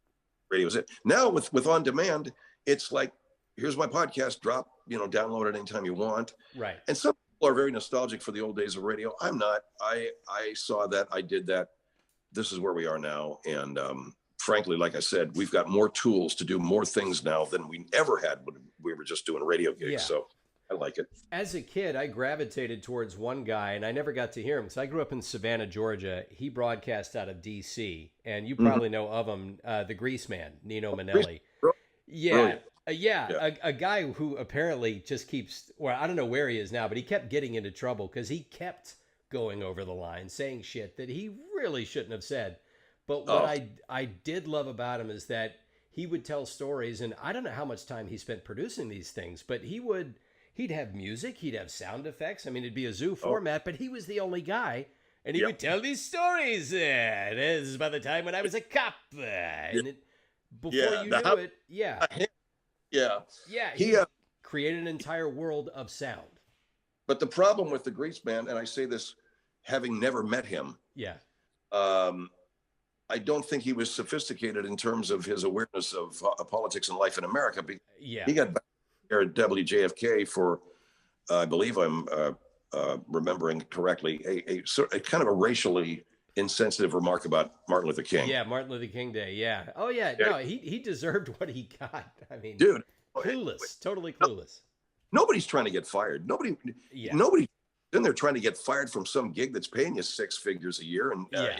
radio is it. Now with on demand, it's like, here's my podcast, drop, download it anytime you want. Right. And some people are very nostalgic for the old days of radio. I'm not. I saw that. I did that. This is where we are now. And frankly, like I said, we've got more tools to do more things now than we ever had when we were just doing radio gigs. Yeah. So I like it. As a kid, I gravitated towards one guy, and I never got to hear him. So I grew up in Savannah, Georgia. He broadcast out of D.C., and you probably know of him, the Grease Man, Nino Manelli. Yeah. A guy who apparently just keeps, well, I don't know where he is now, but he kept getting into trouble because he kept going over the line, saying shit that he really shouldn't have said. But what I did love about him is that he would tell stories, and I don't know how much time he spent producing these things, but he'd have music, he'd have sound effects. I mean, it'd be a zoo format, but he was the only guy, and he would tell these stories. This is by the time when I was a cop. Before you knew it, he created an entire world of sound. But the problem with the Grease Man, and I say this having never met him, I don't think he was sophisticated in terms of his awareness of politics and life in America. He got back here at WJFK for, I believe I'm remembering correctly, a kind of a racially insensitive remark about Martin Luther King. Yeah, Martin Luther King Day. Yeah. Oh yeah. No, he deserved what he got. I mean, dude, clueless, totally clueless. Nobody's trying to get fired. Nobody's in there trying to get fired from some gig that's paying you $6 figures a year and $6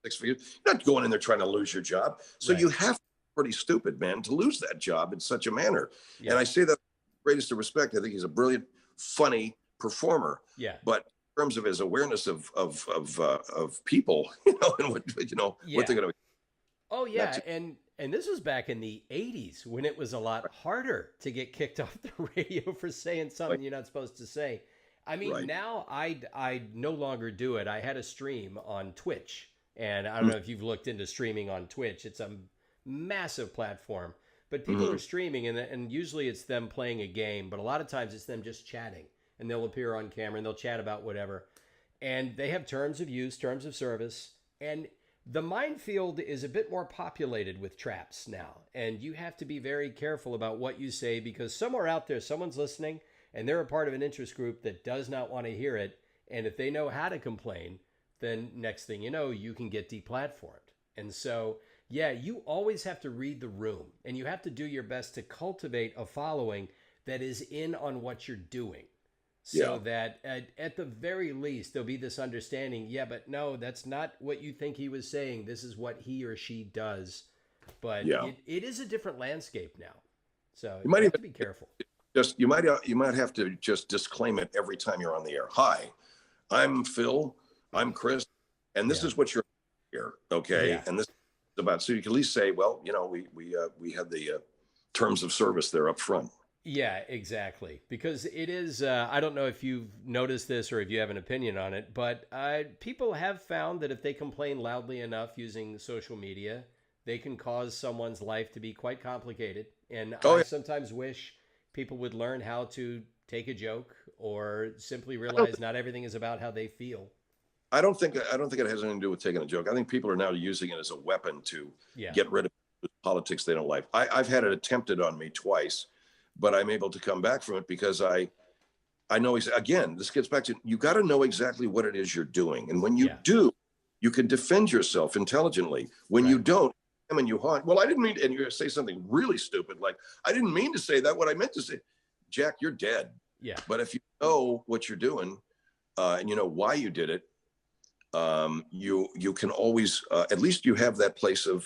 figures. You're not going in there trying to lose your job. So you have to be pretty stupid, man, to lose that job in such a manner. Yeah. And I say that with the greatest of respect. I think he's a brilliant, funny performer. Yeah. But in terms of his awareness of people, and what they're going to. Oh yeah, and this was back in the 80s when it was a lot harder to get kicked off the radio for saying something you're not supposed to say. I mean, now I no longer do it. I had a stream on Twitch, and I don't know if you've looked into streaming on Twitch. It's a massive platform, but people are streaming, and usually it's them playing a game, but a lot of times it's them just chatting, and they'll appear on camera and they'll chat about whatever, and they have terms of use, terms of service, and the minefield is a bit more populated with traps now, and you have to be very careful about what you say because somewhere out there, someone's listening, and they're a part of an interest group that does not want to hear it, and if they know how to complain, then next thing you know, you can get deplatformed. And so, you always have to read the room, and you have to do your best to cultivate a following that is in on what you're doing. So that at the very least, there'll be this understanding, but no, that's not what you think he was saying. This is what he or she does. But it is a different landscape now. So you might have to be careful. You might have to just disclaim it every time you're on the air. Hi, I'm Phil. I'm Chris. And this is what you're here. Okay. Yeah. And this is about, so you can at least say, well, we had the terms of service there up front. Yeah, exactly. Because it is, I don't know if you've noticed this or if you have an opinion on it, but people have found that if they complain loudly enough using social media, they can cause someone's life to be quite complicated. And I sometimes wish people would learn how to take a joke or simply realize not everything is about how they feel. I don't think it has anything to do with taking a joke. I think people are now using it as a weapon to get rid of politics they don't like. I've had it attempted on me twice, but I'm able to come back from it because I know, again, this gets back to, you got to know exactly what it is you're doing. And when you do, you can defend yourself intelligently. When you don't, and you haunt, well, I didn't mean, and you're going to say something really stupid, like, I didn't mean to say that. What I meant to say, Jack, you're dead. Yeah. But if you know what you're doing and you know why you did it, you can always, at least you have that place of,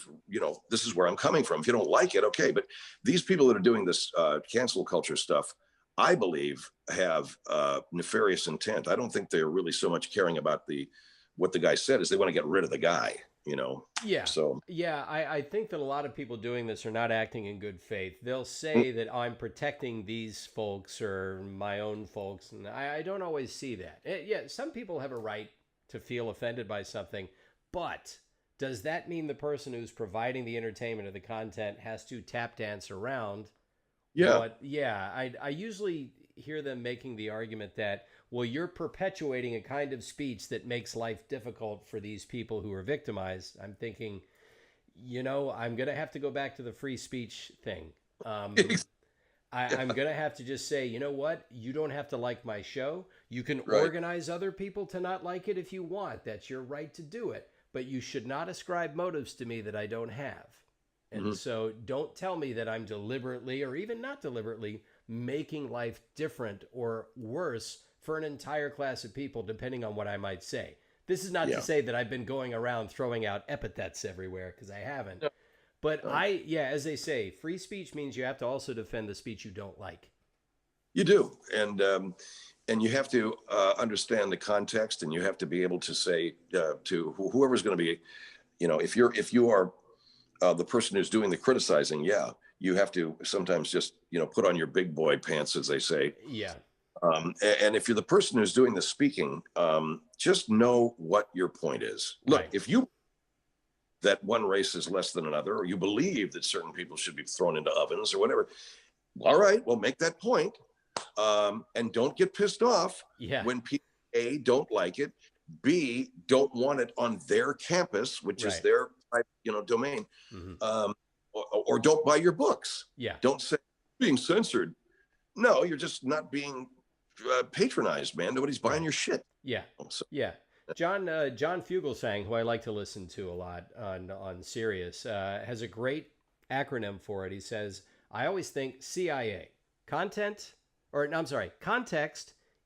this is where I'm coming from. If you don't like it, okay. But these people that are doing this cancel culture stuff, I believe have nefarious intent. I don't think they're really so much caring about the what the guy said is they want to get rid of the guy, Yeah. So Yeah, I think that a lot of people doing this are not acting in good faith. They'll say that I'm protecting these folks or my own folks, and I don't always see that. Yeah, some people have a right to feel offended by something, but does that mean the person who's providing the entertainment or the content has to tap dance around? yeah, I usually hear them making the argument that, well, you're perpetuating a kind of speech that makes life difficult for these people who are victimized. I'm thinking, I'm going to have to go back to the free speech thing. I'm going to have to just say, you know what? You don't have to like my show. You can right. organize other people to not like it if you want. That's your right to do it. But you should not ascribe motives to me that I don't have. And so don't tell me that I'm deliberately or even not deliberately making life different or worse for an entire class of people, depending on what I might say. This is not to say that I've been going around throwing out epithets everywhere, because I haven't. No. But as they say, free speech means you have to also defend the speech you don't like. You do. And you have to understand the context, and you have to be able to say to whoever's going to be, if you are the person who's doing the criticizing, you have to sometimes just, put on your big boy pants, as they say. Yeah. And if you're the person who's doing the speaking, just know what your point is. Look, if you that one race is less than another, or you believe that certain people should be thrown into ovens or whatever, all right, well, make that point. And don't get pissed off when people, A, don't like it, B, don't want it on their campus, which is their domain, or don't buy your books. Don't say being censored. No, you're just not being patronized, man. Nobody's buying your shit. John Fugelsang, who I like to listen to a lot on Sirius, has a great acronym for it. He says, I always think CIA, context,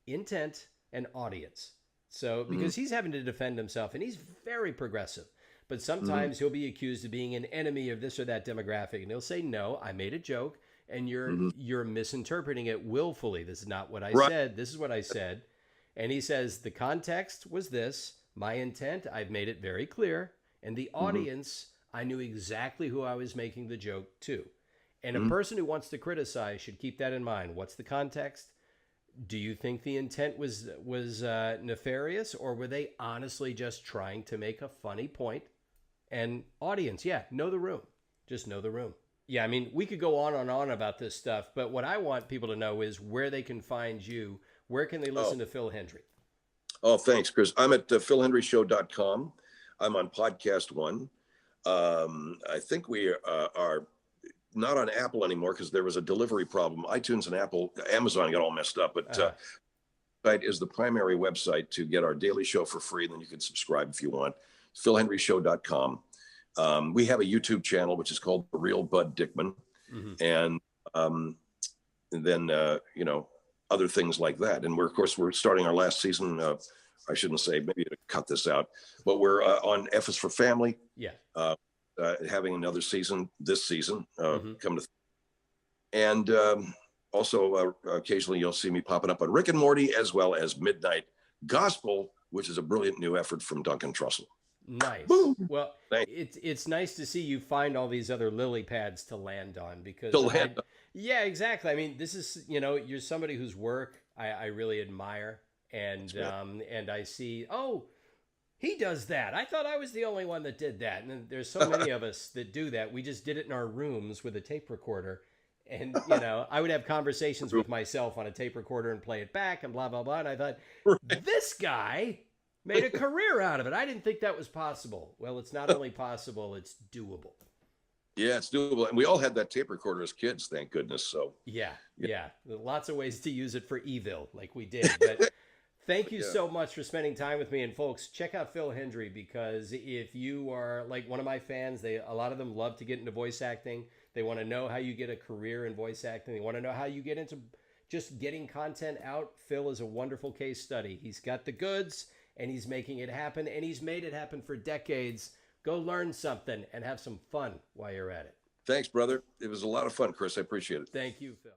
intent, and audience. So, because he's having to defend himself, and he's very progressive, but sometimes he'll be accused of being an enemy of this or that demographic, and he'll say, no, I made a joke, and you're misinterpreting it willfully. This is not what I said. This is what I said. And he says, the context was this, my intent, I've made it very clear, and the audience, I knew exactly who I was making the joke to. And a person who wants to criticize should keep that in mind. What's the context? Do you think the intent was nefarious, or were they honestly just trying to make a funny point? And audience, know the room. Just know the room. Yeah, I mean, we could go on and on about this stuff, but what I want people to know is where they can find you. Where can they listen to Phil Hendrie? Oh, thanks, Chris. I'm at philhendrieshow.com. I'm on Podcast One. I think we are not on Apple anymore because there was a delivery problem. iTunes and Amazon got all messed up, but site is the primary website to get our daily show for free. And then you can subscribe if you want. philhendrieshow.com. We have a YouTube channel, which is called The Real Bud Dickman. And then, other things like that. And we're starting our last season. I shouldn't say, maybe to cut this out, but we're on F is for Family. Having another season this season come to. And also occasionally you'll see me popping up on Rick and Morty, as well as Midnight Gospel, which is a brilliant new effort from Duncan Trussell. Nice. Boom. Well, it's nice to see you find all these other lily pads to land on, because yeah, exactly. I mean, this is, you're somebody whose work I really admire, and I see, he does that. I thought I was the only one that did that. And then there's so many of us that do that. We just did it in our rooms with a tape recorder. And, I would have conversations with myself on a tape recorder and play it back and blah, blah, blah. And I thought, this guy made a career out of it. I didn't think that was possible. Well, it's not only possible, it's doable. Yeah, it's doable. And we all had that tape recorder as kids, thank goodness. So yeah. Lots of ways to use it for evil, like we did. But thank you so much for spending time with me. And folks, check out Phil Hendrie, because if you are like one of my fans, a lot of them love to get into voice acting. They want to know how you get a career in voice acting. They want to know how you get into just getting content out. Phil is a wonderful case study. He's got the goods, and he's making it happen, and he's made it happen for decades. Go learn something and have some fun while you're at it. Thanks, brother. It was a lot of fun, Chris. I appreciate it. Thank you, Phil.